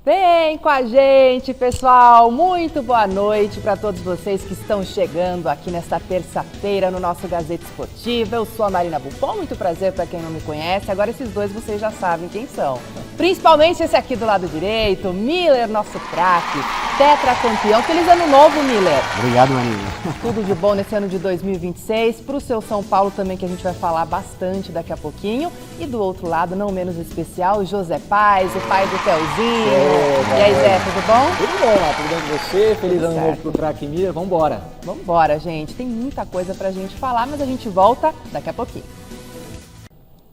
Vem com a gente, pessoal! Muito boa noite para todos vocês que estão chegando aqui nesta terça-feira no nosso Gazeta Esportiva. Eu sou a Marina Buffon, muito prazer para quem não me conhece. Agora esses dois vocês já sabem quem são. Principalmente esse aqui do lado direito, Miller, nosso craque, tetracampeão. Feliz ano novo, Miller! Obrigado, Marina. Tudo de bom nesse ano de 2026. Para o seu São Paulo também, que a gente vai falar bastante daqui a pouquinho. E do outro lado, não menos especial, o José Paz, o pai do Telzinho. E aí, Zé, tudo bom? Tudo bom, lá, tudo bem com você? Feliz ano novo pro craque Miller, vambora! Vambora, gente, tem muita coisa pra gente falar, mas a gente volta daqui a pouquinho.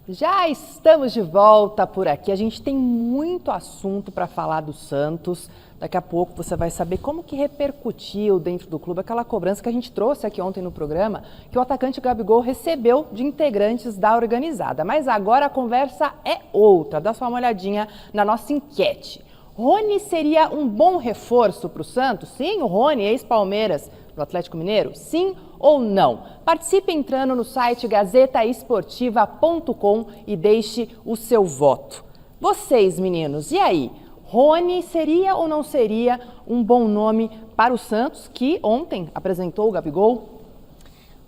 Já estamos de volta por aqui, a gente tem muito assunto para falar do Santos. Daqui a pouco você vai saber como que repercutiu dentro do clube aquela cobrança que a gente trouxe aqui ontem no programa, que o atacante Gabigol recebeu de integrantes da organizada. Mas agora a conversa é outra, dá só uma olhadinha na nossa enquete. Rony seria um bom reforço para o Santos? Sim, o Rony, ex-Palmeiras, do Atlético Mineiro? Sim ou não? Participe entrando no site gazetaesportiva.com e deixe o seu voto. Vocês, meninos, e aí? Rony seria ou não seria um bom nome para o Santos, que ontem apresentou o Gabigol?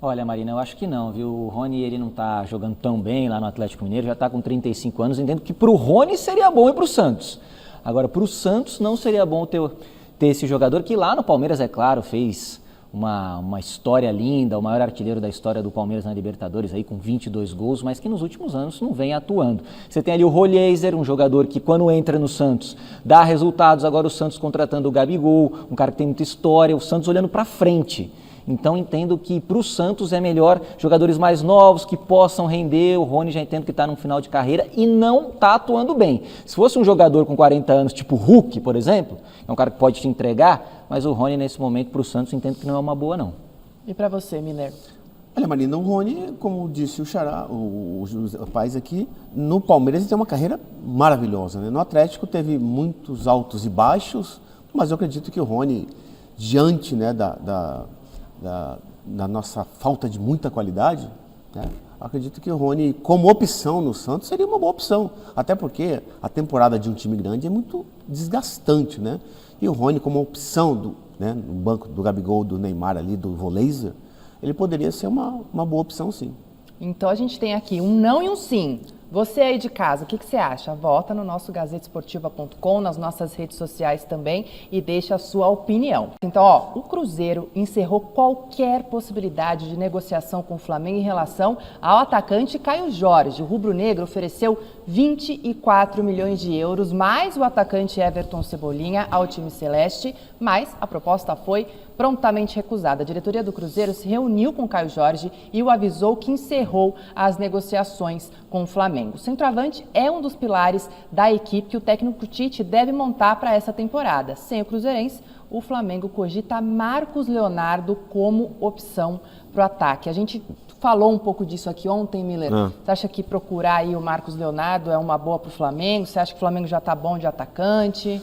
Olha, Marina, eu acho que não, viu? O Rony, ele não tá jogando tão bem lá no Atlético Mineiro, já tá com 35 anos, entendo que pro Rony seria bom ir pro Santos. Agora, pro Santos não seria bom ter esse jogador que lá no Palmeiras, é claro, fez uma história linda, o maior artilheiro da história do Palmeiras na Libertadores, aí com 22 gols, mas que nos últimos anos não vem atuando. Você tem ali o Rolheiser, um jogador que quando entra no Santos dá resultados, agora o Santos contratando o Gabigol, um cara que tem muita história, o Santos olhando para frente. Então entendo que para o Santos é melhor jogadores mais novos que possam render. O Rony já entendo que está no final de carreira e não está atuando bem. Se fosse um jogador com 40 anos, tipo Hulk, por exemplo, é um cara que pode te entregar, mas o Rony nesse momento para o Santos entendo que não é uma boa não. E para você, Miller? Olha, Marina, o Rony, como disse o Xará, o Paz aqui, no Palmeiras ele tem uma carreira maravilhosa, né? No Atlético teve muitos altos e baixos, mas eu acredito que o Rony, diante, né, da nossa falta de muita qualidade, né? Acredito que o Rony, como opção no Santos, seria uma boa opção. Até porque a temporada de um time grande é muito desgastante, né? E o Rony, como opção né, no banco do Gabigol, do Neymar ali, do Rolheiser, ele poderia ser uma boa opção, sim. Então a gente tem aqui um não e um sim. Você aí de casa, o que você acha? Vota no nosso gazetaesportiva.com, nas nossas redes sociais também e deixa a sua opinião. Então, o Cruzeiro encerrou qualquer possibilidade de negociação com o Flamengo em relação ao atacante Caio Jorge. O rubro-negro ofereceu 24 milhões de euros, mais o atacante Everton Cebolinha ao time celeste, mas a proposta foi prontamente recusada. A diretoria do Cruzeiro se reuniu com Caio Jorge e o avisou que encerrou as negociações com o Flamengo. O centroavante é um dos pilares da equipe que o técnico Tite deve montar para essa temporada. Sem o cruzeirense, o Flamengo cogita Marcos Leonardo como opção para o ataque. A gente falou um pouco disso aqui ontem, Miller. Você acha que procurar aí o Marcos Leonardo é uma boa para o Flamengo? Você acha que o Flamengo já está bom de atacante?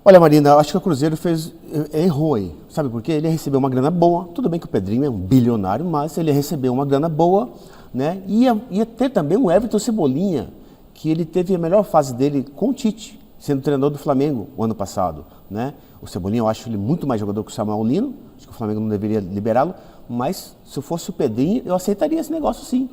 Olha, Marina, acho que o Cruzeiro errou aí. Sabe por quê? Ele recebeu uma grana boa. Tudo bem que o Pedrinho é um bilionário, mas ele recebeu uma grana boa, né? Ia ter também o Everton Cebolinha, que ele teve a melhor fase dele com o Tite, sendo treinador do Flamengo o ano passado, né? O Cebolinha, eu acho ele muito mais jogador que o Samuel Lino. Acho que o Flamengo não deveria liberá-lo, mas se eu fosse o Pedrinho, eu aceitaria esse negócio sim.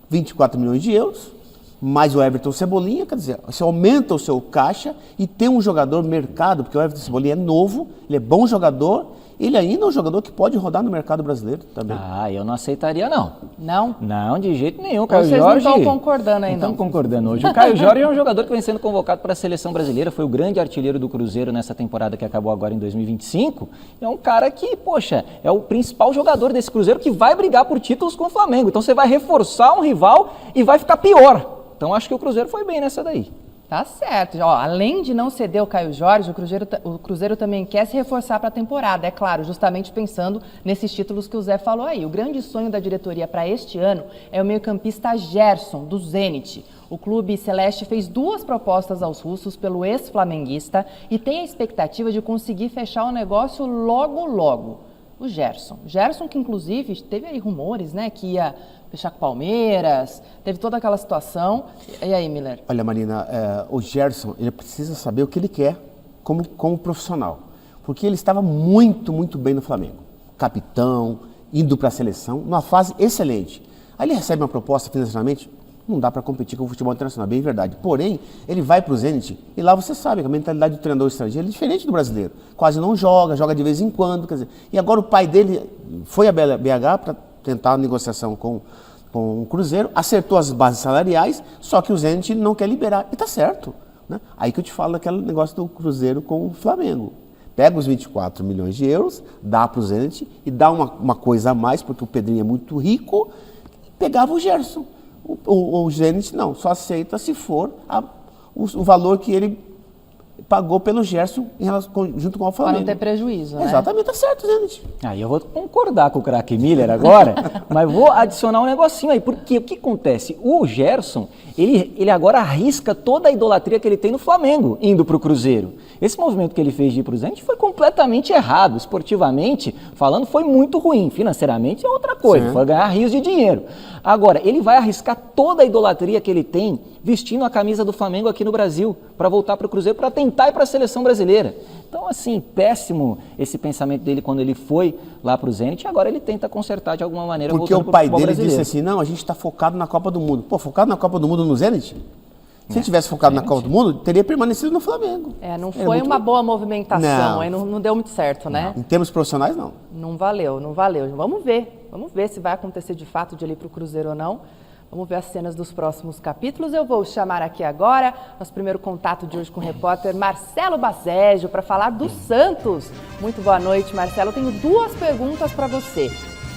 24 milhões de euros, mais o Everton Cebolinha, quer dizer, você aumenta o seu caixa e tem um jogador mercado, porque o Everton Cebolinha é novo, ele é bom jogador, ele ainda é um jogador que pode rodar no mercado brasileiro também. Ah, eu não aceitaria não. Não? Não, de jeito nenhum. Caio Vocês Jorge, não estão concordando aí, não? Não estamos concordando hoje. O Caio Jorge é um jogador que vem sendo convocado para a seleção brasileira, foi o grande artilheiro do Cruzeiro nessa temporada que acabou agora em 2025. É um cara que, poxa, é o principal jogador desse Cruzeiro que vai brigar por títulos com o Flamengo. Então você vai reforçar um rival e vai ficar pior. Então acho que o Cruzeiro foi bem nessa daí. Tá certo. Além de não ceder o Caio Jorge, o Cruzeiro também quer se reforçar para a temporada, é claro, justamente pensando nesses títulos que o Zé falou aí. O grande sonho da diretoria para este ano é o meio-campista Gerson, do Zenit. O clube celeste fez 2 propostas aos russos pelo ex-flamenguista e tem a expectativa de conseguir fechar o negócio logo, logo. O Gerson. Gerson que, inclusive, teve aí rumores, né, que ia fechar com o Palmeiras, teve toda aquela situação. E aí, Miller? Olha, Marina, o Gerson, ele precisa saber o que ele quer. como profissional. Porque ele estava muito, muito bem no Flamengo. Capitão, indo para a seleção, numa fase excelente. Aí ele recebe uma proposta financeiramente, não dá para competir com o futebol internacional, bem verdade. Porém, ele vai para o Zenit e lá você sabe que a mentalidade do treinador estrangeiro é diferente do brasileiro. Quase não joga, joga de vez em quando. Quer dizer, e agora o pai dele foi a BH para tentar a negociação com o Cruzeiro, acertou as bases salariais, só que o Zenit não quer liberar. E tá certo. Né? Aí que eu te falo daquele negócio do Cruzeiro com o Flamengo. Pega os 24 milhões de euros, dá para o Zenit e dá uma coisa a mais, porque o Pedrinho é muito rico, e pegava o Gerson. O Zenit não, só aceita se for o valor que ele pagou pelo Gerson junto com o Flamengo. Para não ter prejuízo, né? Exatamente, tá certo, Zenit. Aí eu vou concordar com o craque Miller agora, mas vou adicionar um negocinho aí, porque o que acontece? O Gerson, ele agora arrisca toda a idolatria que ele tem no Flamengo, indo para o Cruzeiro. Esse movimento que ele fez de ir para o Zenit foi completamente errado, esportivamente falando, foi muito ruim, financeiramente é outra coisa, foi ganhar rios de dinheiro. Agora, ele vai arriscar toda a idolatria que ele tem vestindo a camisa do Flamengo aqui no Brasil, para voltar para o Cruzeiro, para tentar ir para a seleção brasileira. Então, assim, péssimo esse pensamento dele quando ele foi lá para o Zenit, e agora ele tenta consertar de alguma maneira. Porque o pai dele disse assim, não, a gente está focado na Copa do Mundo. Pô, focado na Copa do Mundo no Zenit? Se ele tivesse focado na Copa do Mundo, teria permanecido no Flamengo. Não foi uma boa movimentação, aí não deu muito certo, né? Em termos profissionais, não. Não valeu. Vamos ver se vai acontecer de fato de ele ir para o Cruzeiro ou não. Vamos ver as cenas dos próximos capítulos. Eu vou chamar aqui agora nosso primeiro contato de hoje com o repórter Marcelo Baseggio para falar do Santos. Muito boa noite, Marcelo. Eu tenho duas perguntas para você.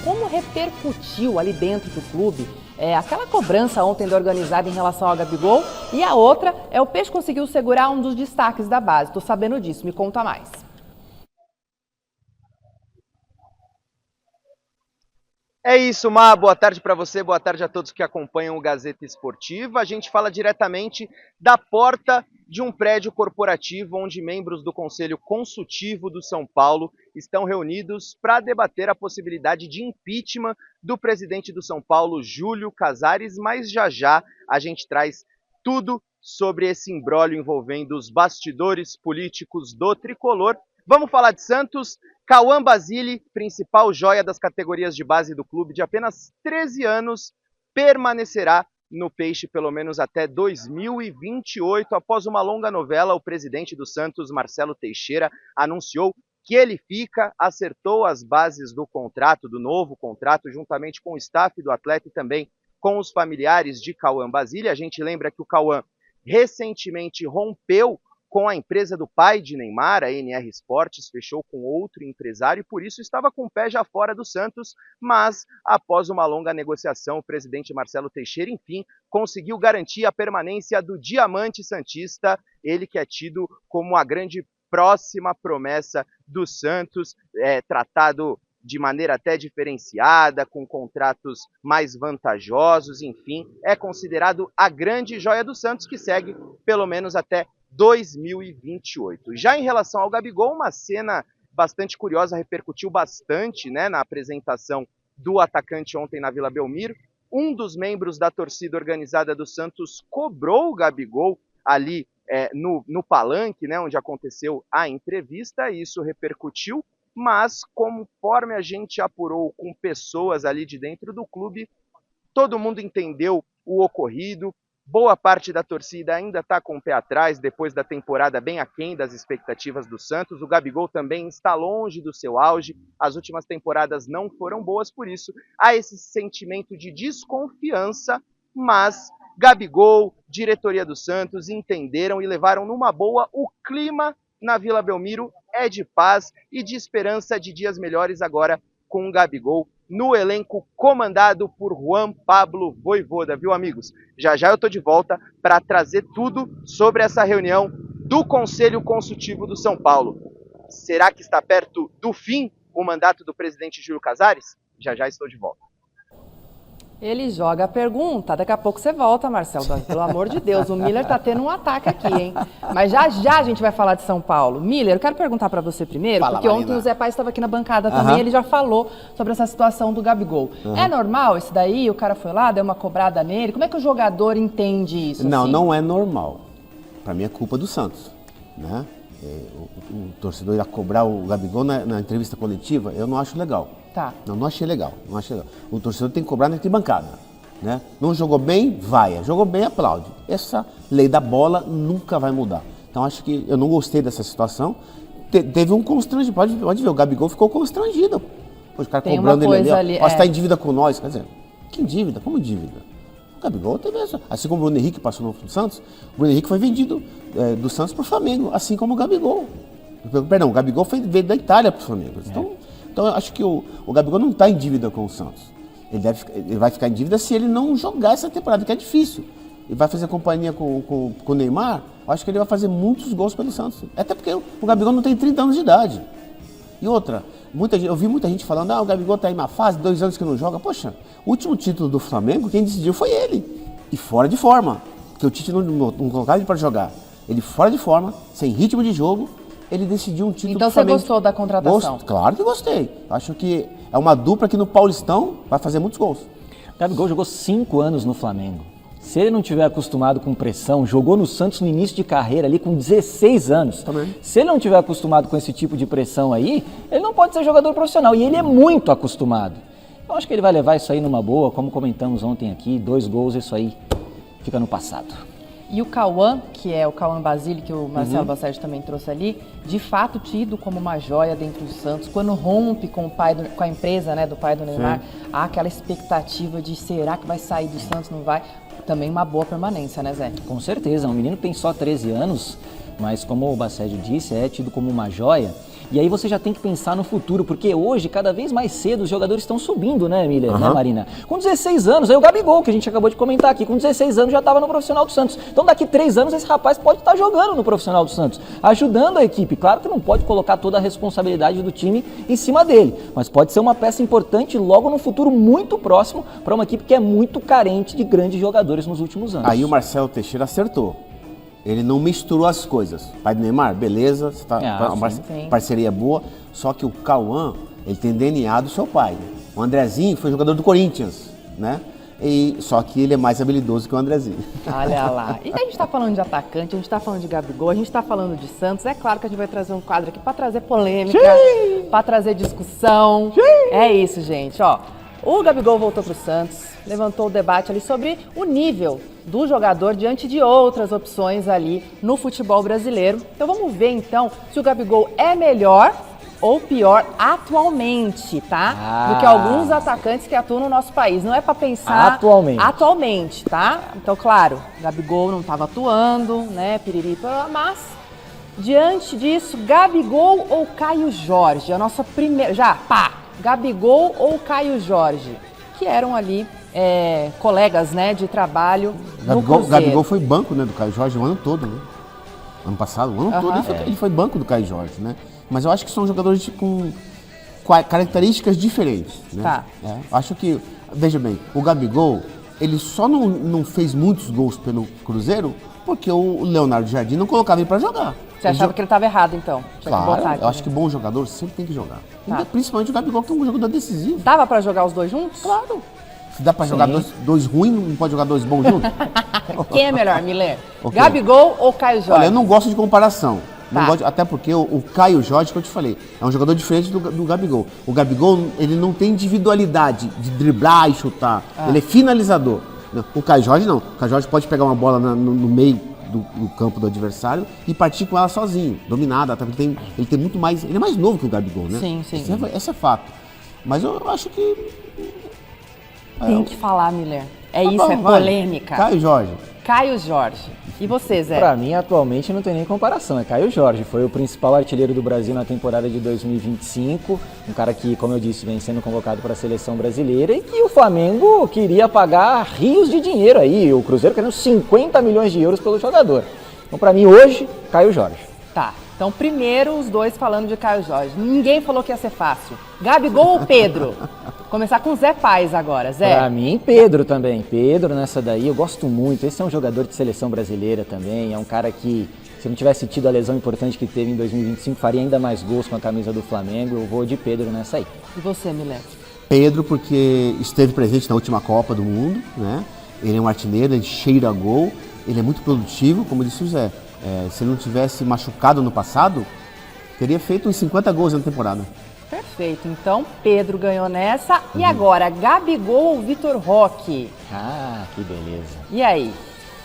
Como repercutiu ali dentro do clube aquela cobrança ontem da organizada em relação ao Gabigol? E a outra o Peixe conseguiu segurar um dos destaques da base. Estou sabendo disso, me conta mais. É isso, Má. Boa tarde para você, boa tarde a todos que acompanham o Gazeta Esportiva. A gente fala diretamente da porta de um prédio corporativo onde membros do Conselho Consultivo do São Paulo estão reunidos para debater a possibilidade de impeachment do presidente do São Paulo, Júlio Casares, mas já a gente traz tudo sobre esse imbróglio envolvendo os bastidores políticos do tricolor. Vamos falar de Santos. Cauã Basile, principal joia das categorias de base do clube, de apenas 13 anos, permanecerá no Peixe pelo menos até 2028. Após uma longa novela, o presidente do Santos, Marcelo Teixeira, anunciou que ele fica, acertou as bases do contrato, do novo contrato, juntamente com o staff do atleta e também com os familiares de Cauã Basile. A gente lembra que o Cauã recentemente rompeu com a empresa do pai de Neymar, a NR Esportes, fechou com outro empresário e por isso estava com o pé já fora do Santos, mas após uma longa negociação, o presidente Marcelo Teixeira, enfim, conseguiu garantir a permanência do Diamante Santista, ele que é tido como a grande próxima promessa do Santos, tratado de maneira até diferenciada, com contratos mais vantajosos, enfim, é considerado a grande joia do Santos, que segue pelo menos até 2028. Já em relação ao Gabigol, uma cena bastante curiosa, repercutiu bastante, né, na apresentação do atacante ontem na Vila Belmiro. Um dos membros da torcida organizada do Santos cobrou o Gabigol ali no palanque, né, onde aconteceu a entrevista, e isso repercutiu, mas conforme a gente apurou com pessoas ali de dentro do clube, todo mundo entendeu o ocorrido. Boa parte da torcida ainda está com o pé atrás, depois da temporada bem aquém das expectativas do Santos. O Gabigol também está longe do seu auge, as últimas temporadas não foram boas, por isso há esse sentimento de desconfiança, mas Gabigol, diretoria do Santos, entenderam e levaram numa boa. O clima na Vila Belmiro é de paz e de esperança de dias melhores agora com o Gabigol no elenco comandado por Juan Pablo Vojvoda, viu, amigos? Já eu tô de volta para trazer tudo sobre essa reunião do Conselho Consultivo do São Paulo. Será que está perto do fim o mandato do presidente Júlio Casares? Já estou de volta. Ele joga a pergunta, daqui a pouco você volta, Marcelo, pelo amor de Deus, o Miller tá tendo um ataque aqui, hein? Mas já a gente vai falar de São Paulo. Miller, eu quero perguntar para você primeiro, porque ontem o Zé Pais estava aqui na bancada também, ele já falou sobre essa situação do Gabigol. É normal isso daí? O cara foi lá, deu uma cobrada nele? Como é que o jogador entende isso? Não, assim? não é normal. Para mim é culpa do Santos, né? o torcedor irá cobrar o Gabigol na entrevista coletiva, eu não acho legal. Tá. Não achei legal, não achei legal. O torcedor tem que cobrar na arquibancada, né? Não jogou bem, vaia. Jogou bem, aplaude. Essa lei da bola nunca vai mudar. Então acho que eu não gostei dessa situação. Teve um constrangimento, pode ver, o Gabigol ficou constrangido. Pô, o cara Tem cobrando uma ele coisa ali, ali, ó, você tá em dívida com nós. Quer dizer, que dívida? Como dívida? O Gabigol teve essa. Assim como o Bruno Henrique passou no Santos, o Bruno Henrique foi vendido do Santos para o Flamengo, assim como o Gabigol. Perdão, o Gabigol veio da Itália para o Flamengo. Então eu acho que o Gabigol não está em dívida com o Santos. Ele vai ficar em dívida se ele não jogar essa temporada, que é difícil. Ele vai fazer companhia com o Neymar, eu acho que ele vai fazer muitos gols pelo Santos. Até porque o Gabigol não tem 30 anos de idade. E outra, eu vi muita gente falando, o Gabigol está em uma fase, 2 anos que não joga. Poxa, o último título do Flamengo, quem decidiu foi ele. E fora de forma, porque o Tite não colocava ele para jogar. Ele fora de forma, sem ritmo de jogo, ele decidiu um título Então do Flamengo. você gostou da contratação? Claro que gostei. Acho que é uma dupla que no Paulistão vai fazer muitos gols. O Gabigol jogou 5 anos no Flamengo. Se ele não tiver acostumado com pressão, jogou no Santos no início de carreira ali com 16 anos. Também. Se ele não tiver acostumado com esse tipo de pressão aí, ele não pode ser jogador profissional. E ele é muito acostumado. Eu acho que ele vai levar isso aí numa boa, como comentamos ontem aqui, 2 gols, isso aí fica no passado. E o Cauã, que é o Cauã Basile, que o Marcelo Bassett também trouxe ali, de fato tido como uma joia dentro do Santos. Quando rompe com a empresa, né, do pai do Neymar, há aquela expectativa de será que vai sair do Santos, não vai? Também uma boa permanência, né, Zé? Com certeza, um menino que tem só 13 anos, mas como o Bassett disse, é tido como uma joia. E aí você já tem que pensar no futuro, porque hoje, cada vez mais cedo, os jogadores estão subindo, né, Miller, né, Marina? Com 16 anos, aí o Gabigol, que a gente acabou de comentar aqui, com 16 anos já estava no profissional do Santos. Então daqui 3 anos esse rapaz pode estar jogando no profissional do Santos, ajudando a equipe. Claro que não pode colocar toda a responsabilidade do time em cima dele, mas pode ser uma peça importante logo no futuro muito próximo para uma equipe que é muito carente de grandes jogadores nos últimos anos. Aí o Marcelo Teixeira acertou. Ele não misturou as coisas. Pai do Neymar, beleza, você tá, sim. parceria boa, só que o Cauã, ele tem DNA do seu pai. Né? O Andrezinho foi jogador do Corinthians, né? Só que ele é mais habilidoso que o Andrezinho. Olha lá. E a gente tá falando de atacante, a gente tá falando de Gabigol, a gente tá falando de Santos. É claro que a gente vai trazer um quadro aqui pra trazer polêmica, pra trazer discussão. É isso, gente, ó. O Gabigol voltou pro Santos, levantou o debate ali sobre o nível do jogador diante de outras opções ali no futebol brasileiro. Então vamos ver então se o Gabigol é melhor ou pior atualmente, tá? Do que alguns atacantes que atuam no nosso país. Não é para pensar atualmente, tá? Então, claro, Gabigol não estava atuando, né? Piriri, mas diante disso, Gabigol ou Caio Jorge? A nossa primeira, Gabigol ou Caio Jorge? Que eram ali colegas, né, de trabalho no Cruzeiro. Gabigol foi banco, né, do Caio Jorge o ano todo, né? Ano passado, o ano todo ele foi banco do Caio Jorge, né? Mas eu acho que são jogadores com características diferentes, né? Tá. Acho que, veja bem, o Gabigol, ele só não fez muitos gols pelo Cruzeiro porque o Leonardo Jardim não colocava ele para jogar. Você achava que ele estava errado, então? Claro, eu acho que bom jogador sempre tem que jogar. Tá. Principalmente o Gabigol, que é um jogador decisivo. Dava para jogar os dois juntos? Claro. Se dá para jogar dois ruins, não pode jogar 2 bons juntos? Quem é melhor, Miller? Okay. Gabigol ou Caio Jorge? Olha, eu não gosto de comparação. Tá. Até porque o Caio Jorge, que eu te falei, é um jogador diferente do Gabigol. O Gabigol, ele não tem individualidade de driblar e chutar. Ele é finalizador. O Caio Jorge não. O Caio Jorge pode pegar uma bola no meio do campo do adversário e partir com ela sozinho, dominada. Ele tem muito mais. Ele é mais novo que o Gabigol, né? Sim. Esse é fato. Mas eu acho que. Tem que falar, Miller. É polêmica. Caio Jorge. E você, Zé? Pra mim, atualmente, não tem nem comparação. É Caio Jorge. Foi o principal artilheiro do Brasil na temporada de 2025. Um cara que, como eu disse, vem sendo convocado para a seleção brasileira e que o Flamengo queria pagar rios de dinheiro aí. O Cruzeiro querendo 50 milhões de euros pelo jogador. Então, pra mim, hoje, Caio Jorge. Tá. Então, primeiro, os dois falando de Caio Jorge. Ninguém falou que ia ser fácil. Gabigol ou Pedro? Começar com o Zé Paz agora, Zé. Pra mim, Pedro também. Pedro nessa daí, eu gosto muito. Esse é um jogador de seleção brasileira também. É um cara que, se não tivesse tido a lesão importante que teve em 2025, faria ainda mais gols com a camisa do Flamengo. Eu vou de Pedro nessa aí. E você, Miller? Pedro, porque esteve presente na última Copa do Mundo, né? Ele é um artilheiro, ele cheira gol, ele é muito produtivo, como disse o Zé. se ele não tivesse machucado no passado, teria feito uns 50 gols na temporada. Perfeito. Então, Pedro ganhou nessa. E agora, Gabigol ou Vitor Roque? Ah, que beleza. E aí?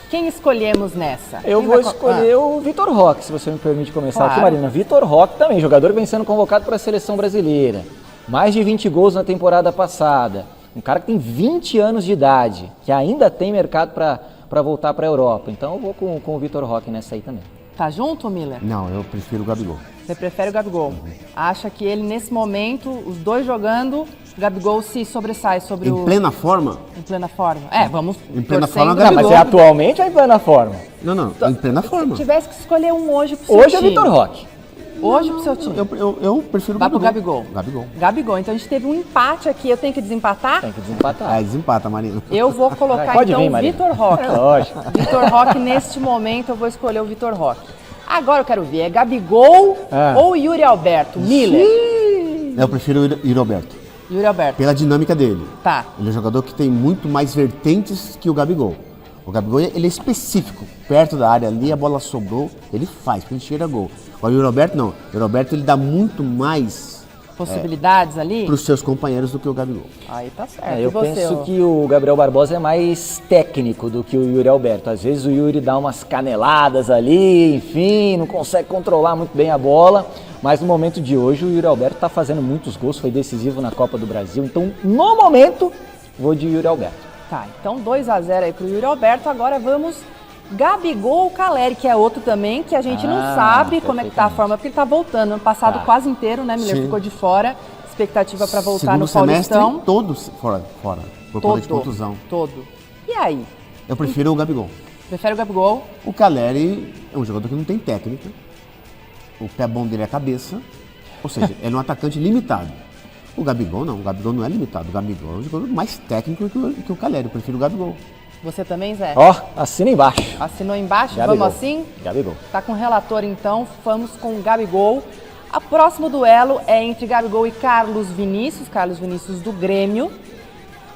Quem escolhemos nessa? Eu Quem vou vai escolher o Vitor Roque, se você me permite começar Claro. aqui, Marina. Vitor Roque também, jogador que vem sendo convocado para a seleção brasileira. Mais de 20 gols na temporada passada. Um cara que tem 20 anos de idade, que ainda tem mercado para voltar para a Europa. Então eu vou com o Vitor Roque nessa aí também. Tá junto, Miller? Não, eu prefiro o Gabigol. Você prefere o Gabigol? Acha que ele, nesse momento, os dois jogando, o Gabigol se sobressai sobre Em plena forma? Em plena forma. Vamos Em plena torcendo forma, o Gabigol. Mas é atualmente ou em plena forma? Não, em plena forma. Se tivesse que escolher um hoje pro seu Hoje é time. Vitor Roque. Hoje pro seu time. Eu prefiro o Vai pro Gabigol. Gabigol. Gabigol. Então a gente teve um empate aqui. Eu tenho que desempatar? Tem que desempatar. Desempata, Marina. Eu vou colocar Pode então vir, o Marina. Vitor Roque. É lógico. Vitor Roque, neste momento, eu vou escolher o Vitor Roque. Agora eu quero ver, é Gabigol ou Yuri Alberto? Miller? Eu prefiro o Yuri Alberto. Yuri Alberto. Pela dinâmica dele. Tá. Ele é um jogador que tem muito mais vertentes que o Gabigol. O Gabigol, ele é específico. Perto da área ali, a bola sobrou, ele faz, porque ele cheira a gol. Agora o Yuri Alberto não. O Yuri Alberto, ele dá muito mais Possibilidades ali? para os seus companheiros do que o Gabigol. Aí tá certo. Eu E você, penso ô? que o Gabriel Barbosa é mais técnico do que o Yuri Alberto. Às vezes o Yuri dá umas caneladas ali, enfim, não consegue controlar muito bem a bola. Mas no momento de hoje o Yuri Alberto está fazendo muitos gols, foi decisivo na Copa do Brasil. Então, no momento, vou de Yuri Alberto. Tá, então 2-0 aí pro Yuri Alberto. Agora vamos Gabigol ou Caleri, que é outro também, que a gente não sabe como é que tá a forma, porque ele tá voltando. Ano passado quase inteiro, né, Miller? Sim. Ficou de fora. Expectativa para voltar Segundo no semestre, Paulistão. todos fora. Por conta de contusão. Todo. E aí? Eu prefiro o Gabigol. Prefere o Gabigol? O Caleri é um jogador que não tem técnica. O pé bom dele é a cabeça. Ou seja, ele é um atacante limitado. O Gabigol não. O Gabigol não é limitado. O Gabigol é um jogador mais técnico que o Caleri. Eu prefiro o Gabigol. Você também, Zé? Ó, assina embaixo. Assinou embaixo? Gabigol. Vamos assim? Gabigol. Tá com o relator então, vamos com o Gabigol. O próximo duelo é entre Gabigol e Carlos Vinícius do Grêmio.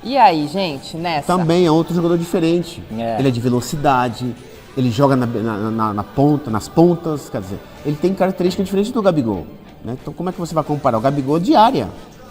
E aí, gente, nessa? Também é outro jogador diferente. É. Ele é de velocidade, ele joga na ponta, nas pontas, quer dizer, ele tem característica diferente do Gabigol. Né? Então como é que você vai comparar? O Gabigol é de área.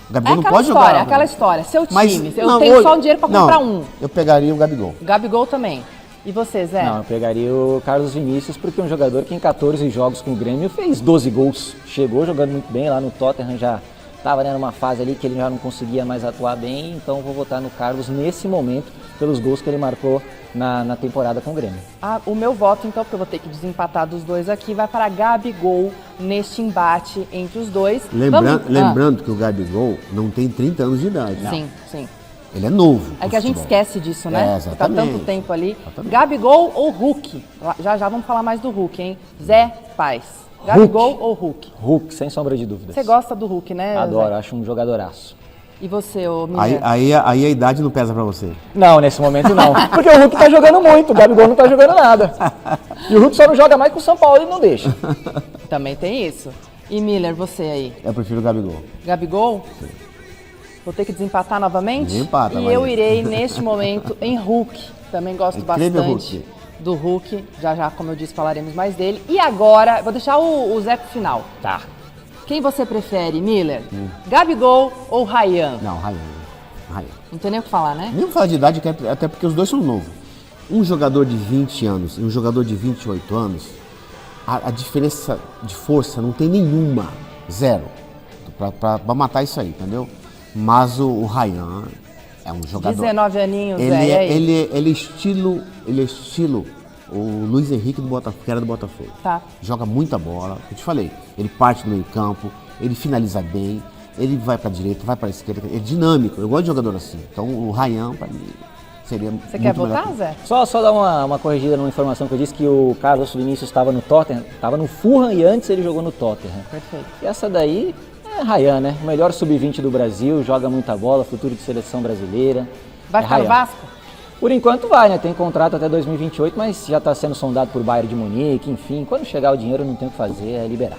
O Gabigol não pode jogar. Aquela história, seu Mas, time, eu não, tenho hoje- só o dinheiro pra não, comprar um. Eu pegaria o Gabigol. Gabigol também. E você, Zé? Não, eu pegaria o Carlos Vinícius, porque é um jogador que em 14 jogos com o Grêmio fez 12 gols. Chegou jogando muito bem lá no Tottenham, já estava numa fase ali que ele já não conseguia mais atuar bem, então eu vou votar no Carlos nesse momento, pelos gols que ele marcou na temporada com o Grêmio. O meu voto, então, porque eu vou ter que desempatar dos dois aqui, vai para Gabigol neste embate entre os dois. Lembrando que o Gabigol não tem 30 anos de idade. Sim. Ele é novo. É no que a gente futebol. esquece disso, né? É, Fica exatamente. tanto tempo ali. Exatamente. Gabigol ou Hulk? Já vamos falar mais do Hulk, hein? Zé Paz. Gabigol ou Hulk? Hulk, sem sombra de dúvidas. Você gosta do Hulk, né, Adoro, Zé? acho um jogadoraço. E você, ô Miller? Aí a idade não pesa pra você. Não, nesse momento não. Porque o Hulk tá jogando muito, o Gabigol não tá jogando nada. E o Hulk só não joga mais com o São Paulo e não deixa. Também tem isso. E Miller, você aí? Eu prefiro o Gabigol. Gabigol? Vou ter que desempatar novamente? Desempata, E vai. eu irei, neste momento, em Hulk. Também gosto Incrível bastante Hulk. do Hulk. Já, como eu disse, falaremos mais dele. E agora, vou deixar o Zé pro final. Tá. Quem você prefere, Miller? Gabigol ou Ryan? Não, Ryan. Não tem nem o que falar, né? Nem vou falar de idade, até porque os dois são novos. Um jogador de 20 anos e um jogador de 28 anos, a diferença de força não tem nenhuma. Zero. Pra matar isso aí, entendeu? Mas o Ryan é um jogador... 19 aninhos, Ele Zé, e aí? ele é estilo o Luiz Henrique do Botafogo, que era do Botafogo. Tá. Joga muita bola, eu te falei. Ele parte do meio campo, ele finaliza bem, ele vai pra direita, vai pra esquerda. É dinâmico, eu gosto de jogador assim. Então o Ryan, pra mim, seria Você quer muito melhor votar, Zé? Só dar uma corrigida numa informação que eu disse que o Carlos Vinícius estava no Tottenham, estava no Fulham e antes ele jogou no Tottenham. Perfeito. E essa daí é Ryan, né? O melhor sub-20 do Brasil, joga muita bola, futuro de seleção brasileira. Vai É ficar no Ryan. Vasco? Por enquanto vai, né? Tem contrato até 2028, mas já está sendo sondado por Bayern de Munique, enfim. Quando chegar o dinheiro não tem o que fazer, é liberar.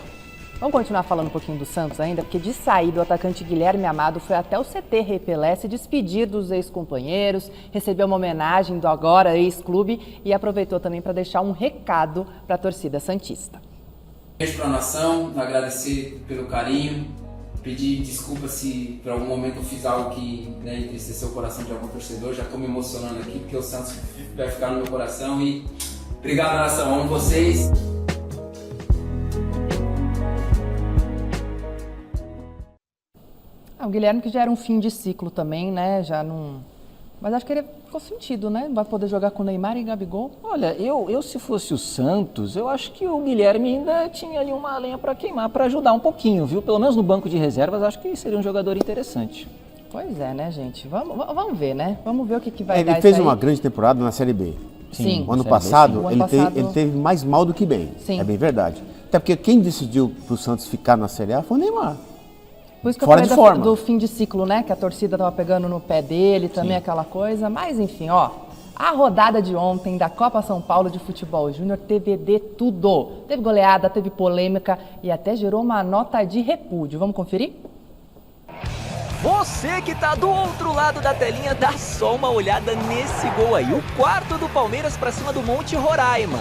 Vamos continuar falando um pouquinho do Santos ainda, porque de saída o atacante Guilherme Amado foi até o CT Repelé se despedir dos ex-companheiros, recebeu uma homenagem do agora ex-clube e aproveitou também para deixar um recado para a torcida santista. Beijo para a nação, agradecer pelo carinho, pedir desculpa se por algum momento eu fiz algo que entristeceu o coração de algum torcedor, já estou me emocionando aqui porque o Santos vai ficar no meu coração e obrigado, nação, amo vocês. O Guilherme que já era um fim de ciclo também, né? Já não... Mas acho que ele ficou sentido, né? Vai poder jogar com Neymar e Gabigol. Olha, eu se fosse o Santos, eu acho que o Guilherme ainda tinha ali uma lenha para queimar, para ajudar um pouquinho, viu? Pelo menos no banco de reservas, acho que seria um jogador interessante. Pois é, né, gente? Vamos ver, né? Vamos ver o que vai dar Ele fez isso aí. uma grande temporada na Série B. Sim. O ano Série B, passado, sim. ele teve mais mal do que bem. Sim. É bem verdade. Até porque quem decidiu pro Santos ficar na Série A foi o Neymar. Por isso que Fora eu de falei forma. do fim de ciclo, né? Que a torcida tava pegando no pé dele, também aquela coisa. Mas, enfim, ó. A rodada de ontem da Copa São Paulo de Futebol Júnior teve de tudo. Teve goleada, teve polêmica e até gerou uma nota de repúdio. Vamos conferir? Você que tá do outro lado da telinha, dá só uma olhada nesse gol aí. O quarto do Palmeiras pra cima do Monte Roraima.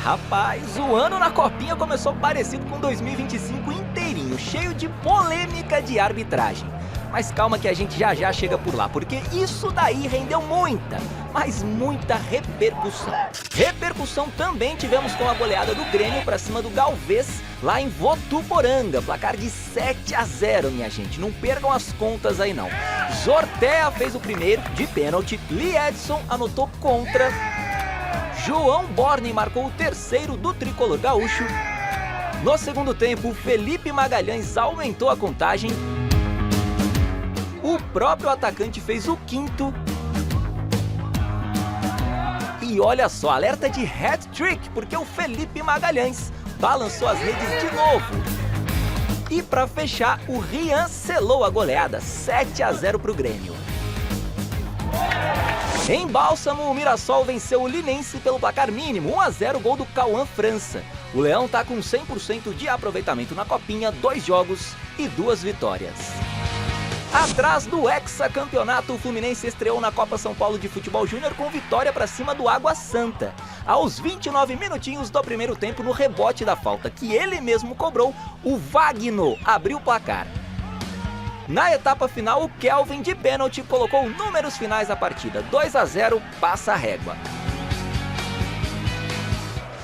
Rapaz, o ano na Copinha começou parecido com 2025 inteirinho, cheio de polêmica de arbitragem. Mas calma que a gente já chega por lá, porque isso daí rendeu muita, mas muita repercussão. Repercussão também tivemos com a goleada do Grêmio pra cima do Galvez, lá em Votuporanga, placar de 7-0, minha gente, não percam as contas aí não. Zortea fez o primeiro, de pênalti, Lee Edson anotou contra, João Borne marcou o terceiro do tricolor gaúcho. No segundo tempo, Felipe Magalhães aumentou a contagem. O próprio atacante fez o quinto. E olha só, alerta de hat-trick, porque o Felipe Magalhães balançou as redes de novo. E para fechar, o Rian selou a goleada, 7-0 para o Grêmio. Em Bálsamo, o Mirassol venceu o Linense pelo placar mínimo, 1-0, gol do Cauã França. O Leão tá com 100% de aproveitamento na Copinha, 2 jogos e 2 vitórias. Atrás do hexacampeonato, o Fluminense estreou na Copa São Paulo de Futebol Júnior com vitória para cima do Água Santa. Aos 29 minutinhos do primeiro tempo, no rebote da falta que ele mesmo cobrou, o Wagner abriu o placar. Na etapa final, o Kelvin de pênalti colocou números finais da partida. 2-0, passa a régua.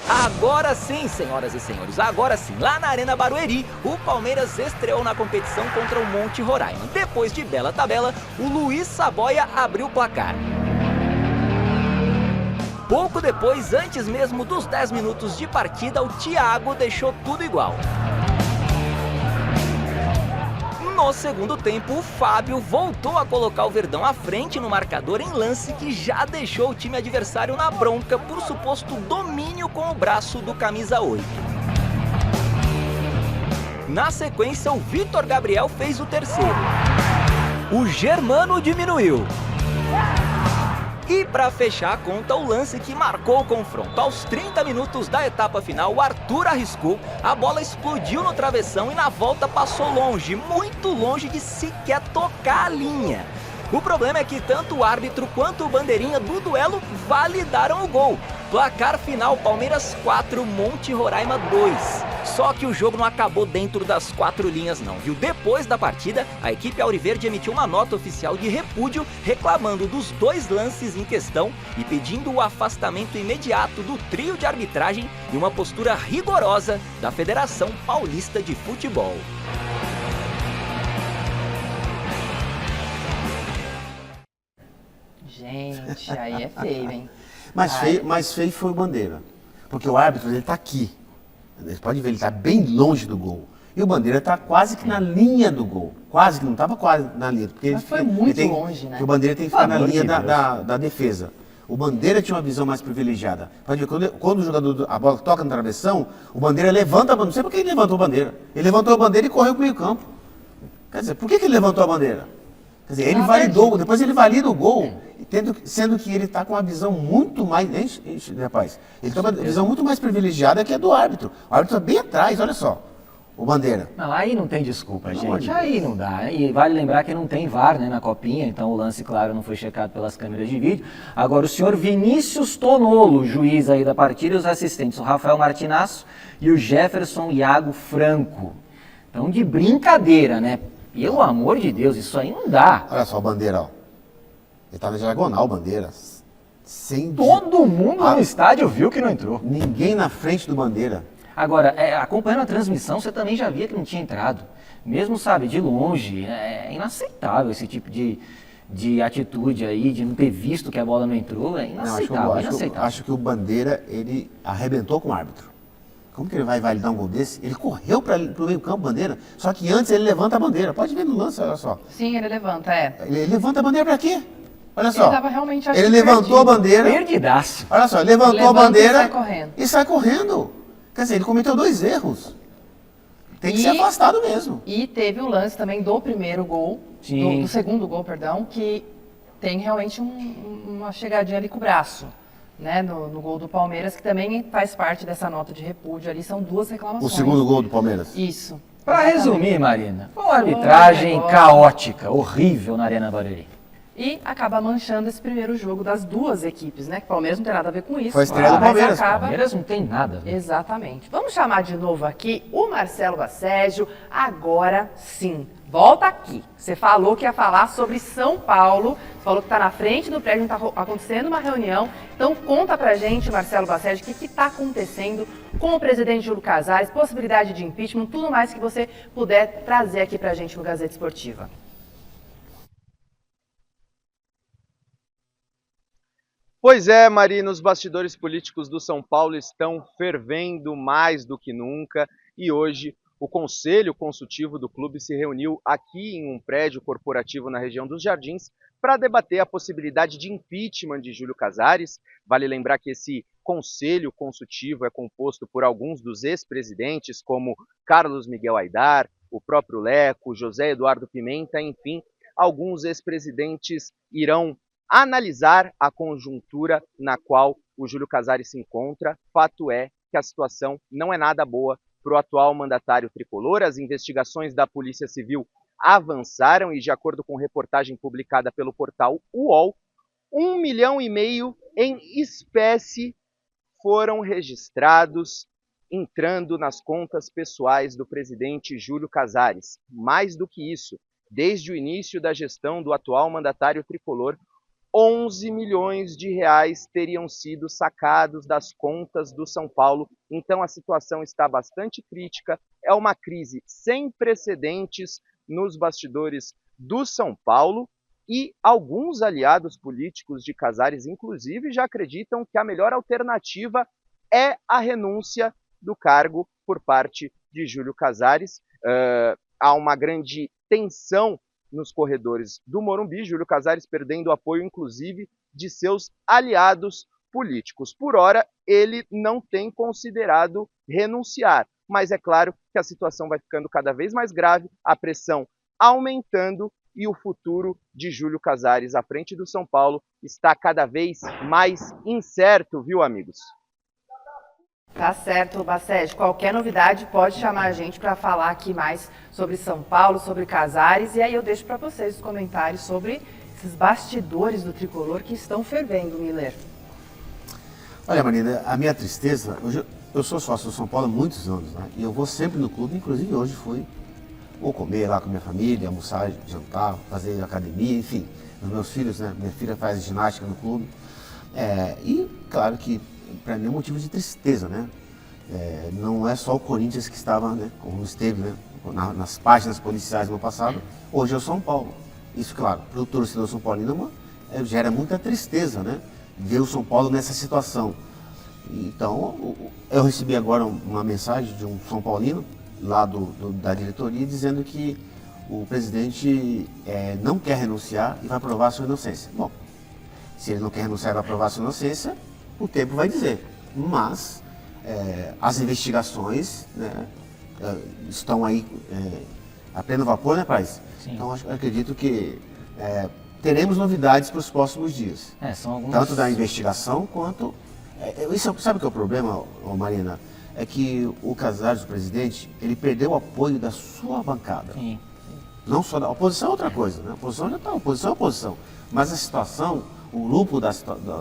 Agora sim, senhoras e senhores, agora sim, lá na Arena Barueri, o Palmeiras estreou na competição contra o Monte Roraima. Depois de bela tabela, o Luiz Saboia abriu o placar. Pouco depois, antes mesmo dos 10 minutos de partida, o Thiago deixou tudo igual. No segundo tempo, o Fábio voltou a colocar o Verdão à frente no marcador em lance que já deixou o time adversário na bronca por suposto domínio com o braço do camisa 8. Na sequência, o Vitor Gabriel fez o terceiro. O Germano diminuiu. E para fechar a conta, o lance que marcou o confronto. Aos 30 minutos da etapa final, o Arthur arriscou, a bola explodiu no travessão e na volta passou longe, muito longe de sequer tocar a linha. O problema é que tanto o árbitro quanto o bandeirinha do duelo validaram o gol. Placar final, Palmeiras 4, Monte Roraima 2. Só que o jogo não acabou dentro das 4 linhas não, viu? Depois da partida, a equipe auriverde emitiu uma nota oficial de repúdio reclamando dos 2 lances em questão e pedindo o afastamento imediato do trio de arbitragem e uma postura rigorosa da Federação Paulista de Futebol. Gente, aí é feio, hein? Mais feio foi o Bandeira. Porque o árbitro, ele tá aqui. Você pode ver, ele tá bem longe do gol. E o Bandeira tá quase que na linha do gol. Quase que não tava quase na linha. Porque Mas foi muito longe, né? Porque o Bandeira tem que ficar na linha da defesa. O Bandeira tinha uma visão mais privilegiada. Pode ver, quando o jogador, a bola toca no travessão, o Bandeira levanta a bandeira. Não sei por que ele levantou a bandeira. Ele levantou a bandeira e correu pro meio campo. Quer dizer, por que ele levantou a bandeira? Quer dizer, ele validou, depois ele valida o gol, sendo que ele está com uma visão muito mais, rapaz, ele tem uma visão muito mais privilegiada que a do árbitro. O árbitro está bem atrás, olha só. o Bandeira. Não, aí não tem desculpa, Pelo amor gente. de Deus. Aí não dá. E vale lembrar que não tem VAR, né, na Copinha, então o lance, claro, não foi checado pelas câmeras de vídeo. Agora, o senhor Vinícius Tonolo, juiz aí da partida, e os assistentes, o Rafael Martinasso e o Jefferson Iago Franco. Então, de brincadeira, né? Pelo amor de Deus, isso aí não dá. Olha só o Bandeira, ó. Ele tá na diagonal, o Bandeira. Sem Todo mundo no estádio viu que não entrou. ninguém na frente do Bandeira. Agora, acompanhando a transmissão, você também já via que não tinha entrado. Mesmo, sabe, de longe, é inaceitável esse tipo de atitude aí, de não ter visto que a bola não entrou, é inaceitável, inaceitável. Acho que o Bandeira, ele arrebentou com o árbitro. Como que ele vai validar um gol desse? Ele correu para o meio campo, Bandeira, só que antes ele levanta a bandeira. Pode ver no lance, olha só. Sim, ele levanta, é. Ele levanta a bandeira para quê? Olha só. Ele tava realmente, acho Ele que levantou perdido. a bandeira. Perdidaço. Olha só, levantou a Levanta bandeira e sai correndo. e sai correndo. Quer dizer, ele cometeu 2 erros. Tem que ser afastado mesmo. E teve o lance também do primeiro gol, Sim. do segundo gol, perdão, que tem realmente uma chegadinha ali com o braço, né, no gol do Palmeiras, que também faz parte dessa nota de repúdio ali, são 2 reclamações. O segundo gol do Palmeiras. Isso. Para Exatamente. resumir, Marina, foi uma arbitragem negócio. caótica, horrível na Arena Barueri. E acaba manchando esse primeiro jogo das 2 equipes, né, que o Palmeiras não tem nada a ver com isso. Foi a estreia do mas Palmeiras. acaba... Palmeiras não tem nada. Viu? Exatamente. Vamos chamar de novo aqui o Marcelo Basségio. Agora sim. Volta aqui. Você falou que ia falar sobre São Paulo. Você falou que está na frente do prédio, está acontecendo uma reunião. Então conta pra gente, Marcelo Basségio, o que está acontecendo com o presidente Júlio Casares, possibilidade de impeachment, tudo mais que você puder trazer aqui pra gente no Gazeta Esportiva. Pois é, Marina, os bastidores políticos do São Paulo estão fervendo mais do que nunca e hoje o Conselho Consultivo do clube se reuniu aqui em um prédio corporativo na região dos Jardins para debater a possibilidade de impeachment de Júlio Casares. Vale lembrar que esse Conselho Consultivo é composto por alguns dos ex-presidentes, como Carlos Miguel Aidar, o próprio Leco, José Eduardo Pimenta, enfim, alguns ex-presidentes irão analisar a conjuntura na qual o Júlio Casares se encontra. Fato é que a situação não é nada boa para o atual mandatário tricolor. As investigações da Polícia Civil avançaram e, de acordo com reportagem publicada pelo portal UOL, 1,5 milhão em espécie foram registrados entrando nas contas pessoais do presidente Júlio Casares. Mais do que isso, desde o início da gestão do atual mandatário tricolor, 11 milhões de reais teriam sido sacados das contas do São Paulo. Então a situação está bastante crítica, é uma crise sem precedentes nos bastidores do São Paulo e alguns aliados políticos de Casares, inclusive, já acreditam que a melhor alternativa é a renúncia do cargo por parte de Júlio Casares. Há uma grande tensão nos corredores do Morumbi, Júlio Casares perdendo o apoio, inclusive, de seus aliados políticos. Por hora, ele não tem considerado renunciar, mas é claro que a situação vai ficando cada vez mais grave, a pressão aumentando e o futuro de Júlio Casares à frente do São Paulo está cada vez mais incerto, viu, amigos? Tá certo, Basségio. Qualquer novidade pode chamar a gente para falar aqui mais sobre São Paulo, sobre Casares. E aí eu deixo para vocês os comentários sobre esses bastidores do tricolor que estão fervendo, Miller. Olha, Marina, a minha tristeza, eu sou sócio do São Paulo há muitos anos, né? E eu vou sempre no clube, inclusive hoje fui. Vou comer lá com minha família, almoçar, jantar, fazer academia, enfim. Os meus filhos, né? Minha filha faz ginástica no clube. E claro que para mim é um motivo de tristeza, né? Não é só o Corinthians que estava, né, como esteve, né, nas páginas policiais no passado, hoje é o São Paulo. Isso, claro, para o torcedor São Paulino gera muita tristeza, né? Ver o São Paulo nessa situação. Então, eu recebi agora uma mensagem de um São Paulino, lá da diretoria, dizendo que o presidente não quer renunciar e vai provar a sua inocência. Bom, se ele não quer renunciar e vai provar a sua inocência, o tempo vai dizer. Mas as investigações, né, estão aí a pleno vapor, né, Paz? Sim. Então, acredito que teremos novidades para os próximos dias. São algumas... Tanto da investigação quanto... sabe o que é o problema, Marina? é que o Casares, o presidente, ele perdeu o apoio da sua bancada. Sim. Não só da oposição é outra coisa, né? A oposição já está, oposição é oposição. Mas a situação, o grupo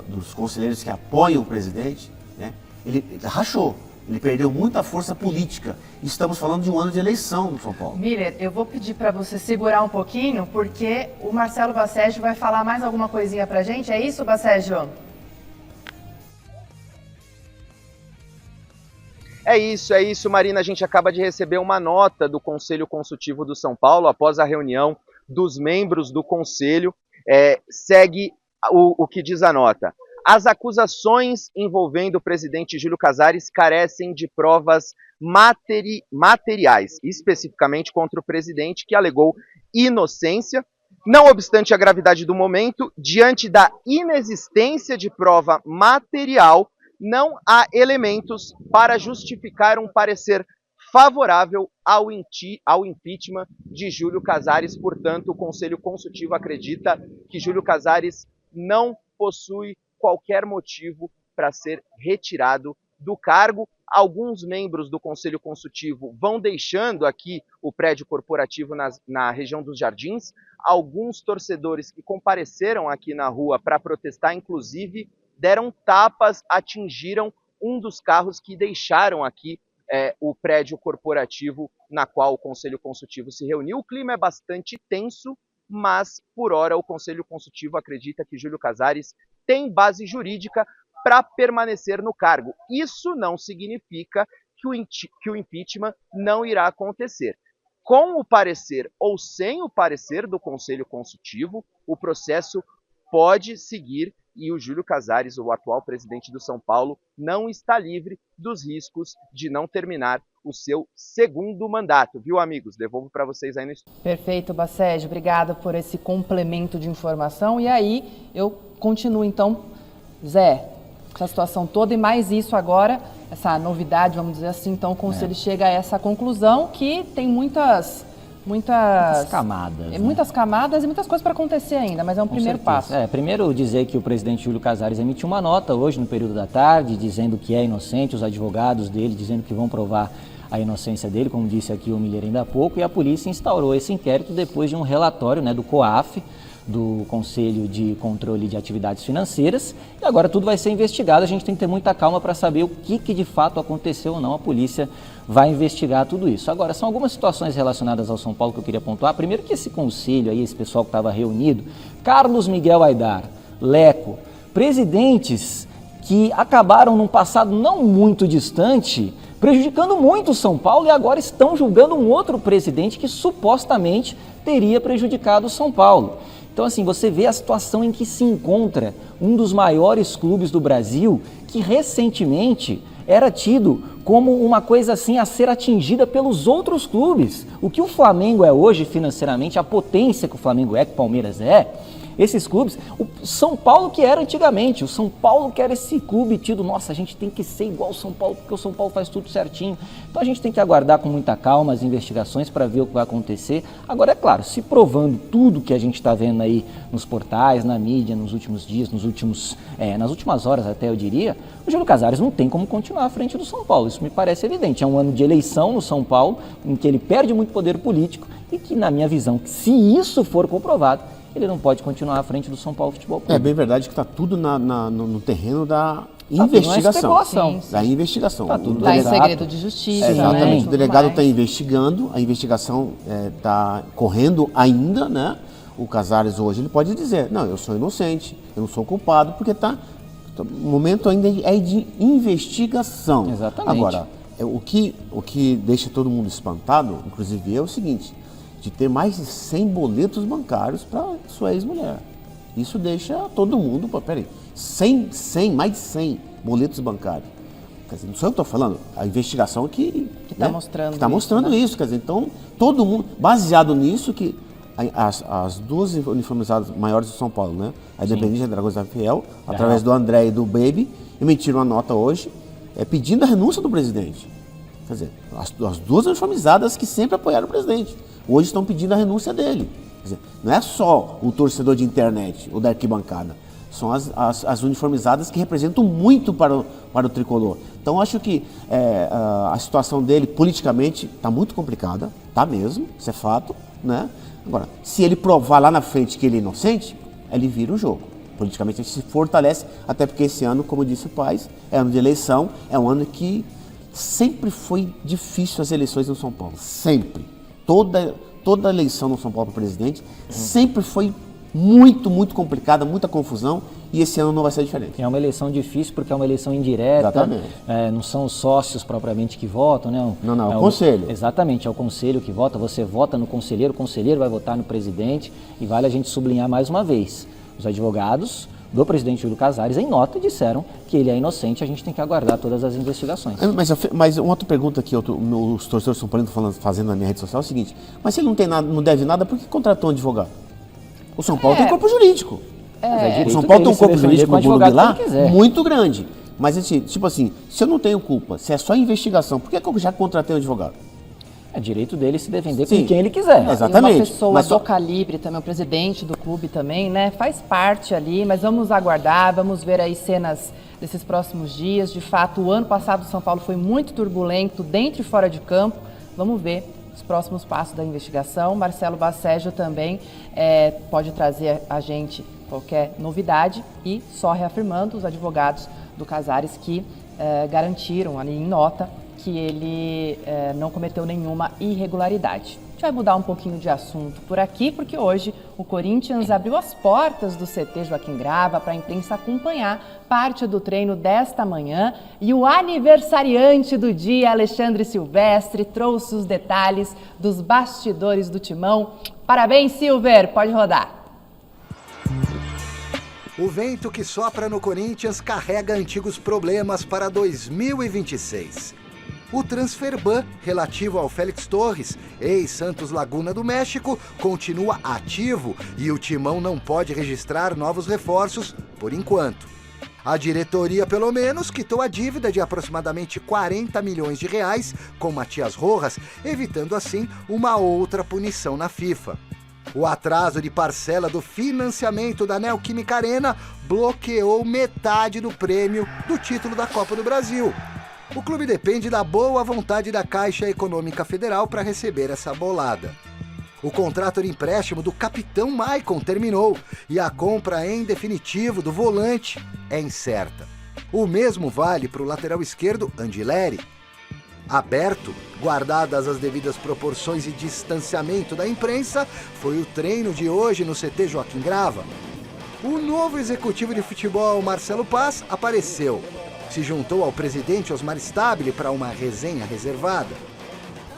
dos conselheiros que apoiam o presidente, né? Ele rachou. Ele perdeu muita força política. Estamos falando de um ano de eleição no São Paulo. Miller, eu vou pedir para você segurar um pouquinho, porque o Marcelo Basségio vai falar mais alguma coisinha pra gente. É isso, Basségio? É isso, Marina. A gente acaba de receber uma nota do Conselho Consultivo do São Paulo, após a reunião dos membros do Conselho. Segue o que diz a nota. As acusações envolvendo o presidente Júlio Casares carecem de provas materiais, especificamente contra o presidente, que alegou inocência. Não obstante a gravidade do momento, diante da inexistência de prova material, não há elementos para justificar um parecer favorável ao impeachment de Júlio Casares. Portanto, o Conselho Consultivo acredita que Júlio Casares não possui qualquer motivo para ser retirado do cargo. Alguns membros do Conselho Consultivo vão deixando aqui o prédio corporativo na região dos Jardins. Alguns torcedores que compareceram aqui na rua para protestar, inclusive, deram tapas, atingiram um dos carros que deixaram aqui o prédio corporativo na qual o Conselho Consultivo se reuniu. O clima é bastante tenso, mas, por hora, o Conselho Consultivo acredita que Júlio Casares tem base jurídica para permanecer no cargo. Isso não significa que o impeachment não irá acontecer. Com o parecer ou sem o parecer do Conselho Consultivo, o processo pode seguir e o Júlio Casares, o atual presidente do São Paulo, não está livre dos riscos de não terminar o seu segundo mandato. Viu, amigos? Devolvo para vocês aí no estúdio. Perfeito, Basségio. Obrigada por esse complemento de informação. E aí, eu continuo então, Zé, essa situação toda e mais isso agora, essa novidade, vamos dizer assim. Então, o Conselho chega a essa conclusão que tem muitas camadas. Né? Muitas camadas e muitas coisas para acontecer ainda, mas é um primeiro passo. Primeiro dizer que o presidente Júlio Casares emitiu uma nota hoje no período da tarde, dizendo que é inocente, os advogados dele dizendo que vão provar a inocência dele, como disse aqui o Miller ainda há pouco, e a polícia instaurou esse inquérito depois de um relatório, né, do COAF, do Conselho de Controle de Atividades Financeiras, e agora tudo vai ser investigado. A gente tem que ter muita calma para saber o que de fato aconteceu ou não. A polícia vai investigar tudo isso. Agora, são algumas situações relacionadas ao São Paulo que eu queria pontuar. Primeiro que esse conselho aí, esse pessoal que estava reunido, Carlos Miguel Aidar, Leco, presidentes que acabaram num passado não muito distante, prejudicando muito o São Paulo, e agora estão julgando um outro presidente que supostamente teria prejudicado o São Paulo. Então, assim, você vê a situação em que se encontra um dos maiores clubes do Brasil, que recentemente era tido como uma coisa assim a ser atingida pelos outros clubes. O que o Flamengo é hoje financeiramente, a potência que o Flamengo é, que o Palmeiras é, esses clubes, o São Paulo que era antigamente, o São Paulo que era esse clube tido, nossa, a gente tem que ser igual ao São Paulo, porque o São Paulo faz tudo certinho. Então a gente tem que aguardar com muita calma as investigações para ver o que vai acontecer. Agora, é claro, se provando tudo que a gente está vendo aí nos portais, na mídia, nos últimos dias, nas últimas horas até eu diria, o Júlio Casares não tem como continuar à frente do São Paulo. Isso me parece evidente. É um ano de eleição no São Paulo, em que ele perde muito poder político e que, na minha visão, se isso for comprovado, ele não pode continuar à frente do São Paulo Futebol Clube. É bem verdade que está tudo no terreno da investigação. Da investigação. Está tudo em segredo de justiça. Exatamente. Né? O delegado está investigando, a investigação está correndo ainda, né? O Casares hoje ele pode dizer, não, eu sou inocente, eu não sou culpado, porque o momento ainda é de investigação. Exatamente. Agora, o que deixa todo mundo espantado, inclusive eu, é o seguinte: de ter mais de 100 boletos bancários para sua ex-mulher. Isso deixa todo mundo... Peraí, mais de 100 boletos bancários. Quer dizer, não sou eu que estou falando, a investigação que está mostrando, que tá mostrando isso. Quer dizer, então, todo mundo... Baseado nisso, que as duas uniformizadas maiores de São Paulo, né? A Independente e a Dragões da Fiel, através do André e do Baby, emitiram uma nota hoje pedindo a renúncia do presidente. Quer dizer, as duas uniformizadas que sempre apoiaram o presidente, hoje estão pedindo a renúncia dele. Quer dizer, não é só o torcedor de internet ou da arquibancada, São as uniformizadas que representam muito para o tricolor. Então, acho que a situação dele, politicamente, está muito complicada, tá mesmo, isso é fato, né? Agora, se ele provar lá na frente que ele é inocente, ele vira o jogo. Politicamente, ele se fortalece, até porque esse ano, como disse o Paes, é ano de eleição, é um ano que sempre foi difícil as eleições no São Paulo, sempre. Toda eleição no São Paulo para presidente sempre foi muito, muito complicada, muita confusão, e esse ano não vai ser diferente. É uma eleição difícil porque é uma eleição indireta. Exatamente. Não são os sócios propriamente que votam, né? Não, é o conselho. Exatamente, é o conselho que vota, você vota no conselheiro, o conselheiro vai votar no presidente, e vale a gente sublinhar mais uma vez, os advogados do presidente Júlio Casares, em nota, disseram que ele é inocente, a gente tem que aguardar todas as investigações. Mas uma outra pergunta que os torcedores São Paulo estão fazendo na minha rede social é o seguinte: mas se ele não tem nada, não deve nada, por que contratou um advogado? O São Paulo tem corpo jurídico. O São Paulo tem um corpo jurídico no Morumbi lá muito grande. Mas, tipo assim, se eu não tenho culpa, se é só investigação, por que eu já contratei um advogado? É direito dele se defender com quem ele quiser. Exatamente. E uma pessoa do calibre também, o presidente do clube também, né? Faz parte ali, mas vamos aguardar, vamos ver aí cenas desses próximos dias. De fato, o ano passado o São Paulo foi muito turbulento, dentro e fora de campo. Vamos ver os próximos passos da investigação. Marcelo Bacejo também pode trazer a gente qualquer novidade, e só reafirmando os advogados do Casares que garantiram ali em nota que ele não cometeu nenhuma irregularidade. A gente vai mudar um pouquinho de assunto por aqui, porque hoje o Corinthians abriu as portas do CT Joaquim Grava para a imprensa acompanhar parte do treino desta manhã, e o aniversariante do dia, Alexandre Silvestre, trouxe os detalhes dos bastidores do Timão. Parabéns, Silver, pode rodar. O vento que sopra no Corinthians carrega antigos problemas para 2026. O transfer ban relativo ao Félix Torres, ex-Santos Laguna do México, continua ativo e o Timão não pode registrar novos reforços por enquanto. A diretoria, pelo menos, quitou a dívida de aproximadamente 40 milhões de reais com Matias Rojas, evitando assim uma outra punição na FIFA. O atraso de parcela do financiamento da Neoquímica Arena bloqueou metade do prêmio do título da Copa do Brasil. O clube depende da boa vontade da Caixa Econômica Federal para receber essa bolada. O contrato de empréstimo do capitão Maicon terminou e a compra em definitivo do volante é incerta. O mesmo vale para o lateral esquerdo Andileri. Aberto, guardadas as devidas proporções e distanciamento da imprensa, foi o treino de hoje no CT Joaquim Grava. O novo executivo de futebol, Marcelo Paes, apareceu. Se juntou ao presidente Osmar Stabile para uma resenha reservada.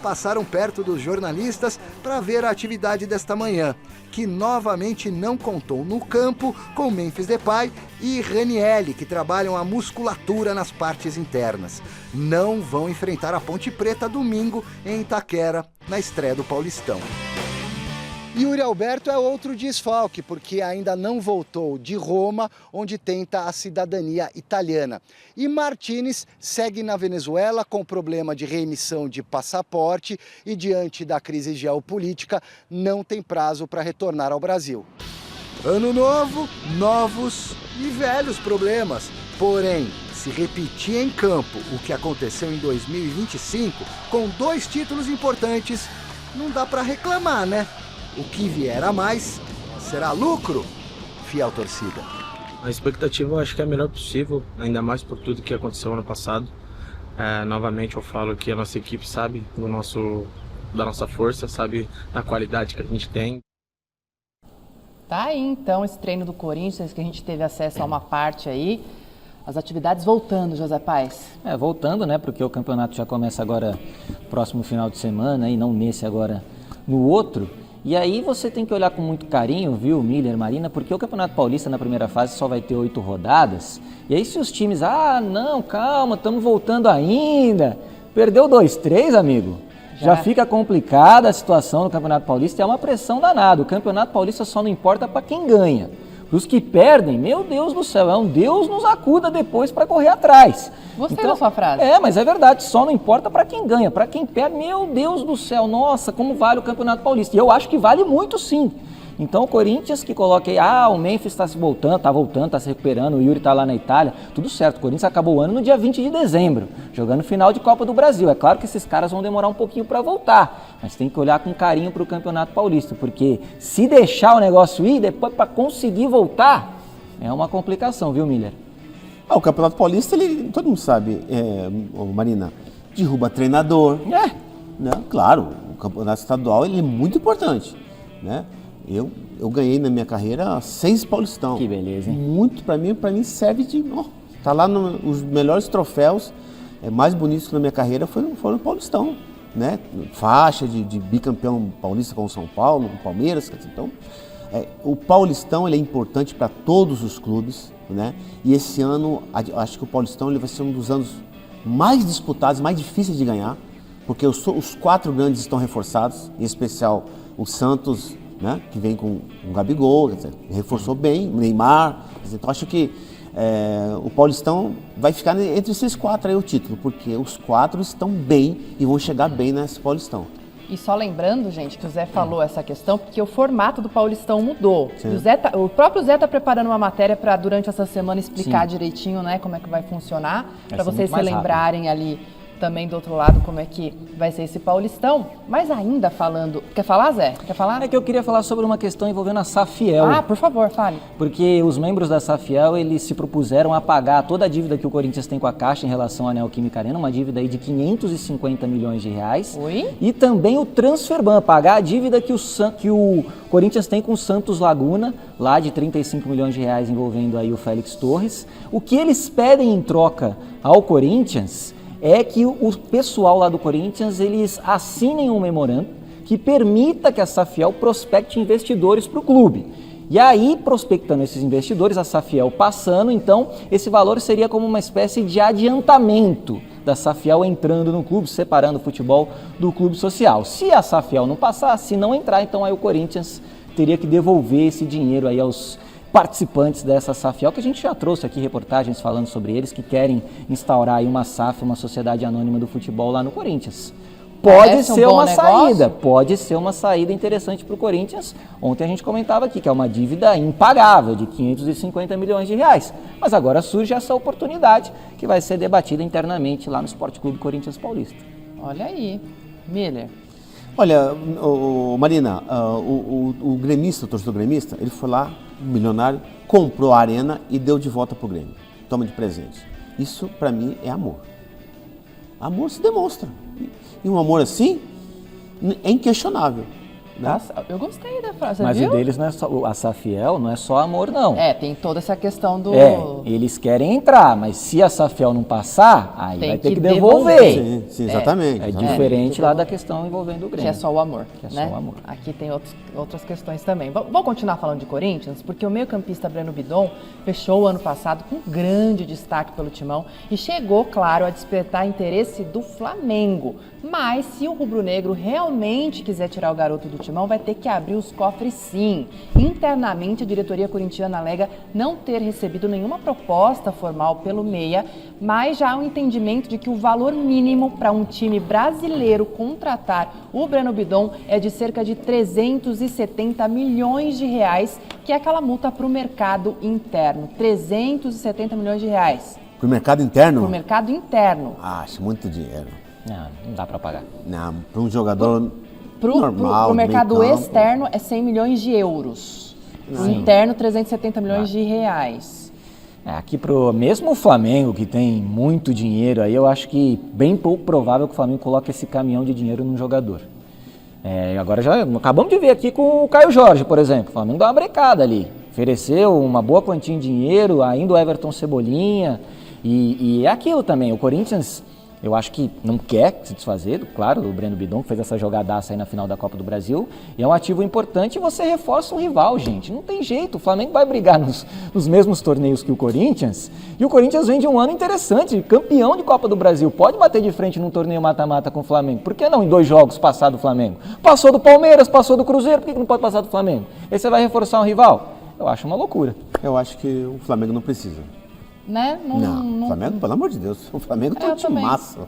Passaram perto dos jornalistas para ver a atividade desta manhã, que novamente não contou no campo com Memphis Depay e Ranieri, que trabalham a musculatura nas partes internas. Não vão enfrentar a Ponte Preta domingo em Itaquera, na estreia do Paulistão. Yuri Alberto é outro desfalque, porque ainda não voltou de Roma, onde tenta a cidadania italiana. E Martínez segue na Venezuela com problema de reemissão de passaporte e, diante da crise geopolítica, não tem prazo para retornar ao Brasil. Ano novo, novos e velhos problemas. Porém, se repetir em campo o que aconteceu em 2025, com 2 títulos importantes, não dá para reclamar, né? O que vier a mais será lucro, fiel torcida. A expectativa eu acho que é a melhor possível, ainda mais por tudo que aconteceu ano passado. Novamente eu falo que a nossa equipe sabe da nossa força, sabe da qualidade que a gente tem. Tá aí então esse treino do Corinthians, que a gente teve acesso a uma parte aí. As atividades voltando, José Paes. Voltando, né? Porque o campeonato já começa agora próximo final de semana e não nesse agora no outro. E aí você tem que olhar com muito carinho, viu, Miller, Marina, porque o Campeonato Paulista na primeira fase só vai ter 8 rodadas. E aí se os times, não, calma, estamos voltando ainda. Perdeu 2-3, amigo. Já fica complicada a situação no Campeonato Paulista, é uma pressão danada. O Campeonato Paulista só não importa para quem ganha. Os que perdem, meu Deus do céu, é um Deus nos acuda depois para correr atrás. Gostei da sua frase. Mas é verdade, só não importa para quem ganha. Para quem perde, meu Deus do céu, nossa, como vale o Campeonato Paulista. E eu acho que vale muito sim. Então o Corinthians que coloca aí, o Memphis está se voltando, está se recuperando, o Yuri está lá na Itália, tudo certo. O Corinthians acabou o ano no dia 20 de dezembro, jogando final de Copa do Brasil. É claro que esses caras vão demorar um pouquinho para voltar, mas tem que olhar com carinho para o Campeonato Paulista, porque se deixar o negócio ir, depois para conseguir voltar, é uma complicação, viu, Miller? O Campeonato Paulista, todo mundo sabe, Marina, derruba treinador. Né? Claro, o Campeonato Estadual ele é muito importante. Né? Eu ganhei na minha carreira 6 Paulistão. Que beleza, hein? Muito, para mim serve de... Tá lá os melhores troféus mais bonitos na minha carreira foram no Paulistão. Né? Faixa de bicampeão paulista com o São Paulo, com o Palmeiras. Então, o Paulistão ele é importante para todos os clubes. Né? E esse ano, acho que o Paulistão ele vai ser um dos anos mais disputados, mais difíceis de ganhar, porque os 4 grandes estão reforçados, em especial o Santos, né? Que vem com o Gabigol, quer dizer, reforçou bem, o Neymar. Então acho que o Paulistão vai ficar entre esses 4 aí o título, porque os 4 estão bem e vão chegar bem nesse Paulistão. E só lembrando, gente, que o Zé falou essa questão, porque o formato do Paulistão mudou. O próprio Zé está preparando uma matéria para, durante essa semana, explicar direitinho, né, como é que vai funcionar, para vocês se lembrarem ali também do outro lado como é que vai ser esse Paulistão. Mas ainda falando... Quer falar, Zé? Quer falar? É que eu queria falar sobre uma questão envolvendo a Safiel. Por favor, fale. Porque os membros da Safiel, eles se propuseram a pagar toda a dívida que o Corinthians tem com a Caixa em relação à Neoquímica Arena, uma dívida aí de 550 milhões de reais. Oi? E também o Transferban, pagar a dívida que o Corinthians tem com o Santos Laguna, lá de 35 milhões de reais envolvendo aí o Félix Torres. O que eles pedem em troca ao Corinthians é que o pessoal lá do Corinthians, eles assinem um memorando que permita que a Safiel prospecte investidores para o clube. E aí, prospectando esses investidores, a Safiel passando, então, esse valor seria como uma espécie de adiantamento da Safiel entrando no clube, separando o futebol do clube social. Se a Safiel não passar, se não entrar, então aí o Corinthians teria que devolver esse dinheiro aí aos participantes dessa Safiel, que a gente já trouxe aqui reportagens falando sobre eles, que querem instaurar aí uma SAF, uma sociedade anônima do futebol lá no Corinthians. Pode ser uma saída, pode ser uma saída interessante para o Corinthians. Ontem a gente comentava aqui que é uma dívida impagável de 550 milhões de reais. Mas agora surge essa oportunidade que vai ser debatida internamente lá no Esporte Clube Corinthians Paulista. Olha aí, Miller. Olha, Marina, o gremista, o torcedor gremista, ele foi lá, milionário, comprou a arena e deu de volta pro Grêmio. Toma de presente. Isso, para mim, é amor. Amor se demonstra. E um amor assim é inquestionável. Né? Eu gostei da frase, mas viu? o deles não é só, a Safiel não é só amor, não. Tem toda essa questão do... Eles querem entrar, mas se a Safiel não passar, aí vai ter que devolver. Sim, exatamente. É diferente lá da questão envolvendo o Grêmio. Que é só o amor, que é né? só o amor. Aqui tem outras questões também. Vamos continuar falando de Corinthians, porque o meio-campista Breno Bidon fechou o ano passado com grande destaque pelo Timão e chegou, claro, a despertar interesse do Flamengo. Mas se o rubro-negro realmente quiser tirar o garoto do Timão, vai ter que abrir os cofres sim. Internamente, a diretoria corintiana alega não ter recebido nenhuma proposta formal pelo meia, mas já há um entendimento de que o valor mínimo para um time brasileiro contratar o Breno Bidon é de cerca de 370 milhões de reais, que é aquela multa para o mercado interno. 370 milhões de reais. Para o mercado interno? Para o mercado interno. Acho muito dinheiro. Não dá para pagar. Não, para um jogador normal, para o mercado externo é 100 milhões de euros. Para o interno, 370 milhões de reais. Aqui mesmo o Flamengo, que tem muito dinheiro aí, eu acho que bem pouco provável que o Flamengo coloque esse caminhão de dinheiro num jogador. Agora já acabamos de ver aqui com o Caio Jorge, por exemplo. O Flamengo dá uma brecada ali. Ofereceu uma boa quantia em dinheiro, ainda o Everton Cebolinha. E é aquilo também, o Corinthians... Eu acho que não quer se desfazer, claro, do Breno Bidon, que fez essa jogadaça aí na final da Copa do Brasil. E é um ativo importante e você reforça um rival, gente. Não tem jeito, o Flamengo vai brigar nos mesmos torneios que o Corinthians. E o Corinthians vem de um ano interessante, campeão de Copa do Brasil. Pode bater de frente num torneio mata-mata com o Flamengo. Por que não em 2 jogos passar do Flamengo? Passou do Palmeiras, passou do Cruzeiro, por que não pode passar do Flamengo? Aí você vai reforçar um rival? Eu acho uma loucura. Eu acho que o Flamengo não precisa. né? Não, Flamengo, pelo amor de Deus, o Flamengo tá um time massa.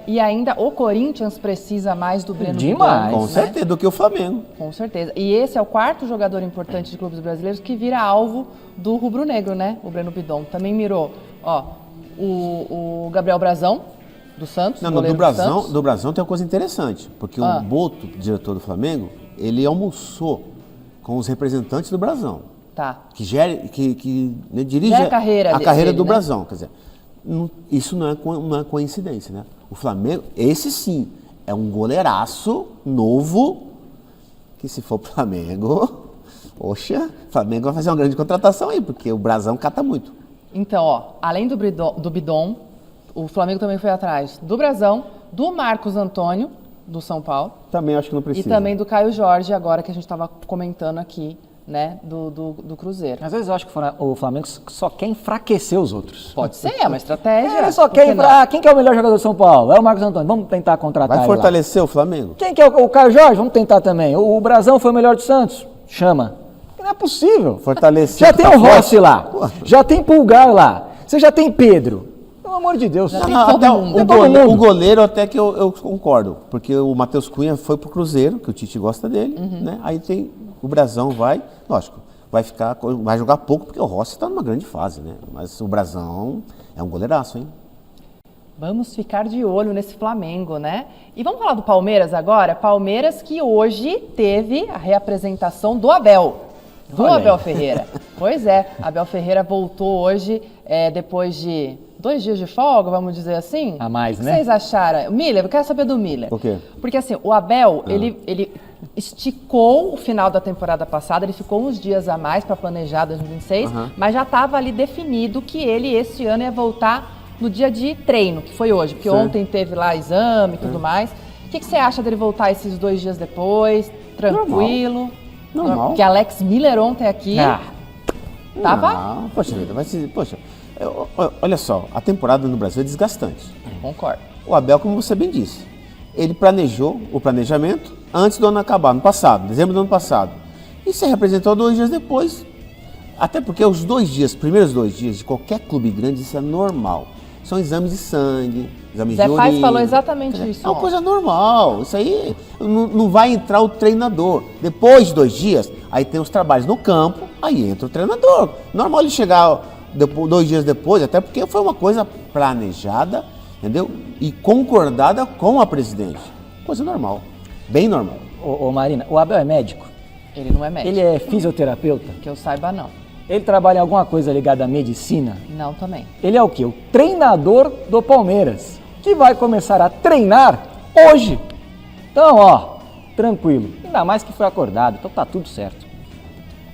E ainda o Corinthians precisa mais do Breno Demais, Bidon, Com certeza, do que o Flamengo. Com certeza. E esse é o quarto jogador importante de clubes brasileiros que vira alvo do rubro-negro, né? O Breno Bidon. Também mirou, o Gabriel Brazão, do Santos. Não, goleiro do Brazão tem uma coisa interessante, porque o Boto, diretor do Flamengo, ele almoçou com os representantes do Brazão. Tá. Que dirige a carreira dele, do né? Brazão. Quer dizer, isso não é coincidência, né? O Flamengo, esse sim, é um goleiraço novo, que se for pro Flamengo, poxa, o Flamengo vai fazer uma grande contratação aí, porque o Brazão cata muito. Então, além do Bidon, o Flamengo também foi atrás do Brazão, do Marcos Antônio, do São Paulo. Também acho que não precisa. E também do Caio Jorge, agora que a gente estava comentando aqui, né, do Cruzeiro. Às vezes eu acho que o Flamengo só quer enfraquecer os outros. Pode ser, é uma estratégia. Ele só quer quem que é o melhor jogador do São Paulo? É o Marcos Antônio. Vamos tentar contratar ele. Vai fortalecer o Flamengo? Quem que é o Caio Jorge? Vamos tentar também. O Brazão foi o melhor do Santos? Chama. Não é possível. Fortalecer. Já tem o Rossi lá. Já tem Pulgar lá. Você já tem Pedro. Pelo amor de Deus. O goleiro até que eu concordo, porque o Matheus Cunha foi pro Cruzeiro, que o Tite gosta dele, né? Aí tem o Brazão lógico, vai jogar pouco, porque o Rossi está numa grande fase, né? Mas o Brazão é um goleiraço, hein? Vamos ficar de olho nesse Flamengo, né? E vamos falar do Palmeiras agora? Palmeiras que hoje teve a reapresentação do Abel. Abel Ferreira. Pois é, Abel Ferreira voltou hoje, depois de 2 dias de folga, vamos dizer assim. A mais, né? O que vocês acharam? Miller, eu quero saber do Miller. Por quê? Porque assim, o Abel, ele esticou o final da temporada passada, ele ficou uns dias a mais para planejar 2026, mas já estava ali definido que ele, esse ano, ia voltar no dia de treino, que foi hoje, porque ontem teve lá exame e tudo mais. O que você acha dele voltar esses 2 dias depois, tranquilo? Normal. Porque Alex Miller ontem aqui tava... Não, poxa, olha só, a temporada no Brasil é desgastante. Concordo. O Abel, como você bem disse, ele planejou o planejamento antes do ano acabar, no passado, dezembro do ano passado. E se representou 2 dias depois. Até porque os primeiros 2 dias de qualquer clube grande, isso é normal. São exames de sangue, exames de urina. Zé Paz falou exatamente isso. É uma coisa normal. Isso aí não vai entrar o treinador. Depois de 2 dias, aí tem os trabalhos no campo, aí entra o treinador. Normal ele chegar 2 dias depois, até porque foi uma coisa planejada, entendeu? E concordada com a presidente. Coisa normal. Bem normal. Ô Marina, o Abel é médico? Ele não é médico. Ele é fisioterapeuta? Que eu saiba, não. Ele trabalha em alguma coisa ligada à medicina? Não, também. Ele é o quê? O treinador do Palmeiras, que vai começar a treinar hoje. Então, tranquilo. Ainda mais que foi acordado, então tá tudo certo.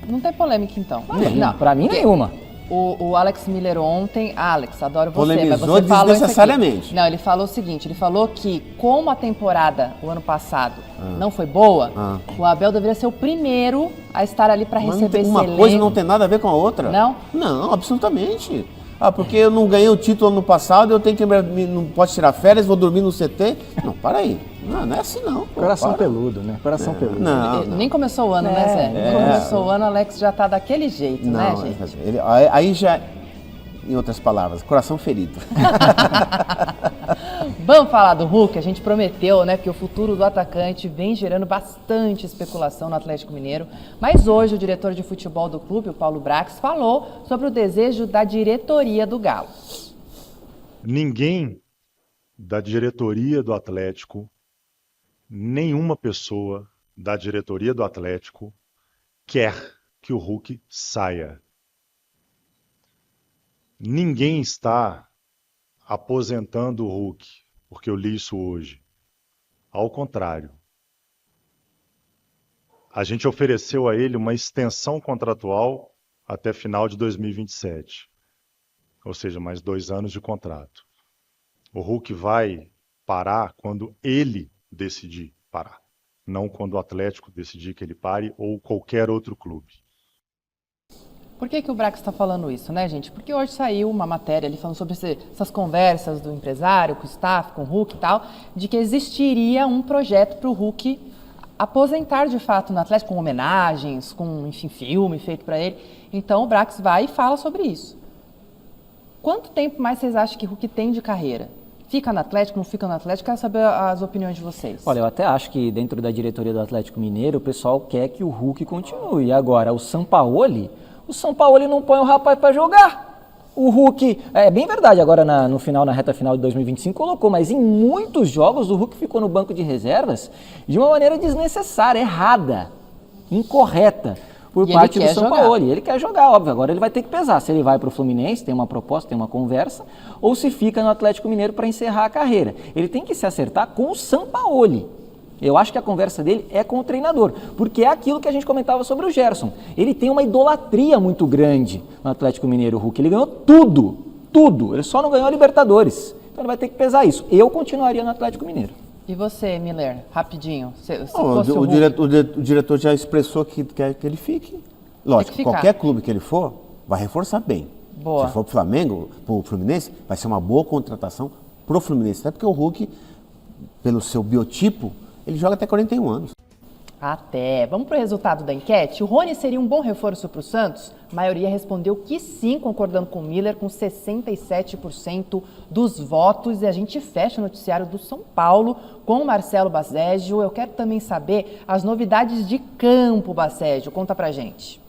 Não tem polêmica, então. Não, pra mim nenhuma. O Alex Miller ontem, Alex, adoro você, polemizou mas você falou desnecessariamente. Não, ele falou o seguinte, ele falou que como a temporada, o ano passado, não foi boa, o Abel deveria ser o primeiro a estar ali para receber esse Uma coisa não tem nada a ver com a outra. Não? Não, absolutamente. Porque eu não ganhei o título ano passado, eu tenho que não posso tirar férias, vou dormir no CT. Não, para aí. Não é assim não. Coração peludo, né? Coração peludo. Não. Nem começou o ano, né, Zé? Nem começou o ano, o Alex já tá daquele jeito, né, gente? Aí já, em outras palavras, coração ferido. Vamos falar do Hulk, a gente prometeu, né, porque o futuro do atacante vem gerando bastante especulação no Atlético Mineiro, mas hoje o diretor de futebol do clube, o Paulo Brax, falou sobre o desejo da diretoria do Galo. Ninguém da diretoria do Atlético, nenhuma pessoa da diretoria do Atlético quer que o Hulk saia. Ninguém está aposentando o Hulk, porque eu li isso hoje. Ao contrário. A gente ofereceu a ele uma extensão contratual até final de 2027. Ou seja, mais 2 anos de contrato. O Hulk vai parar quando ele decidir parar. Não quando o Atlético decidir que ele pare ou qualquer outro clube. Por que o Brax está falando isso, né, gente? Porque hoje saiu uma matéria ali falando sobre essas conversas do empresário com o staff, com o Hulk e tal, de que existiria um projeto para o Hulk aposentar de fato no Atlético, com homenagens, com, enfim, filme feito para ele. Então o Brax vai e fala sobre isso. Quanto tempo mais vocês acham que Hulk tem de carreira? Fica no Atlético, não fica no Atlético? Quero saber as opiniões de vocês. Olha, eu até acho que dentro da diretoria do Atlético Mineiro, o pessoal quer que o Hulk continue. Agora, o Sampaoli não põe o rapaz para jogar. O Hulk, é bem verdade, agora no final, na reta final de 2025 colocou, mas em muitos jogos o Hulk ficou no banco de reservas de uma maneira desnecessária, errada, incorreta por parte do Sampaoli. Ele quer jogar, óbvio, agora ele vai ter que pesar se ele vai para o Fluminense, tem uma proposta, tem uma conversa, ou se fica no Atlético Mineiro para encerrar a carreira. Ele tem que se acertar com o Sampaoli. Eu acho que a conversa dele é com o treinador, porque é aquilo que a gente comentava sobre o Gerson. Ele tem uma idolatria muito grande no Atlético Mineiro, o Hulk. Ele ganhou tudo. Ele só não ganhou a Libertadores. Então ele vai ter que pesar isso. Eu continuaria no Atlético Mineiro. E você, Miller, rapidinho? O diretor já expressou que quer que ele fique. Lógico, qualquer clube que ele for, vai reforçar bem. Boa. Se for pro Flamengo, pro Fluminense, vai ser uma boa contratação pro Fluminense. Até porque o Hulk, pelo seu biotipo, ele joga até 41 anos. Até. Vamos para o resultado da enquete? O Rony seria um bom reforço para o Santos? A maioria respondeu que sim, concordando com o Miller, com 67% dos votos. E a gente fecha o noticiário do São Paulo com o Marcelo Baceggio. Eu quero também saber as novidades de campo, Baceggio. Conta pra gente.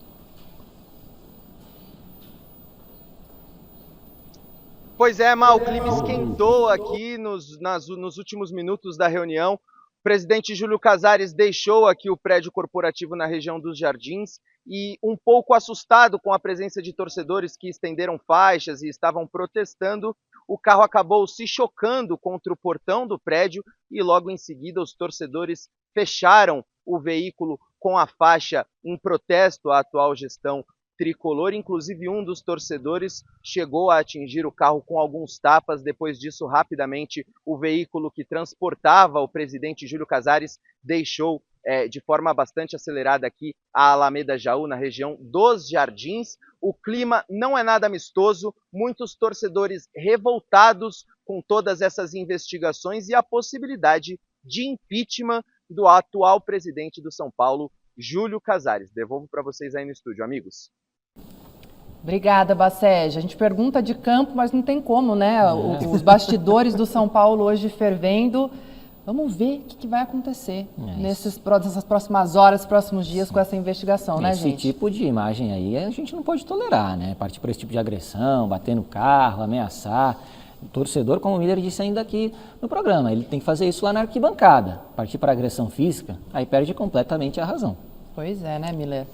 Pois é, Mal, o clima esquentou aqui nos últimos minutos da reunião. O presidente Júlio Casares deixou aqui o prédio corporativo na região dos Jardins e, um pouco assustado com a presença de torcedores que estenderam faixas e estavam protestando, o carro acabou se chocando contra o portão do prédio e logo em seguida os torcedores fecharam o veículo com a faixa em protesto à atual gestão tricolor. Inclusive um dos torcedores chegou a atingir o carro com alguns tapas. Depois disso, rapidamente, o veículo que transportava o presidente Júlio Casares deixou de forma bastante acelerada aqui a Alameda Jaú, na região dos Jardins. O clima não é nada amistoso, muitos torcedores revoltados com todas essas investigações e a possibilidade de impeachment do atual presidente do São Paulo, Júlio Casares. Devolvo para vocês aí no estúdio, amigos. Obrigada, Baceggio. A gente pergunta de campo, mas não tem como, né? Os bastidores do São Paulo hoje fervendo. Vamos ver o que vai acontecer nessas próximas horas, próximos dias com essa investigação, né, gente? Esse tipo de imagem aí a gente não pode tolerar, né? Partir para esse tipo de agressão, bater no carro, ameaçar. O torcedor, como o Miller disse ainda aqui no programa, ele tem que fazer isso lá na arquibancada. Partir para agressão física, aí perde completamente a razão. Pois é, né, Miller?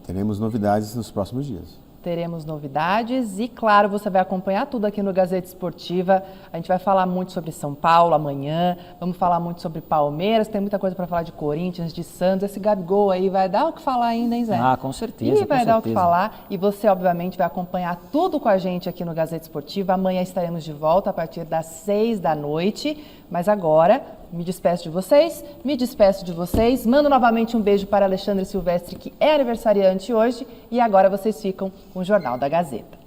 Teremos novidades nos próximos dias. Teremos novidades e, claro, você vai acompanhar tudo aqui no Gazeta Esportiva. A gente vai falar muito sobre São Paulo amanhã, vamos falar muito sobre Palmeiras, tem muita coisa para falar de Corinthians, de Santos. Esse Gabigol aí vai dar o que falar ainda, hein, Zé? Ah, com certeza. E vai dar o que falar. E você, obviamente, vai acompanhar tudo com a gente aqui no Gazeta Esportiva. Amanhã estaremos de volta a partir das 6 da noite. Mas agora, me despeço de vocês. Mando novamente um beijo para Alexandre Silvestre, que é aniversariante hoje. E agora vocês ficam com o Jornal da Gazeta.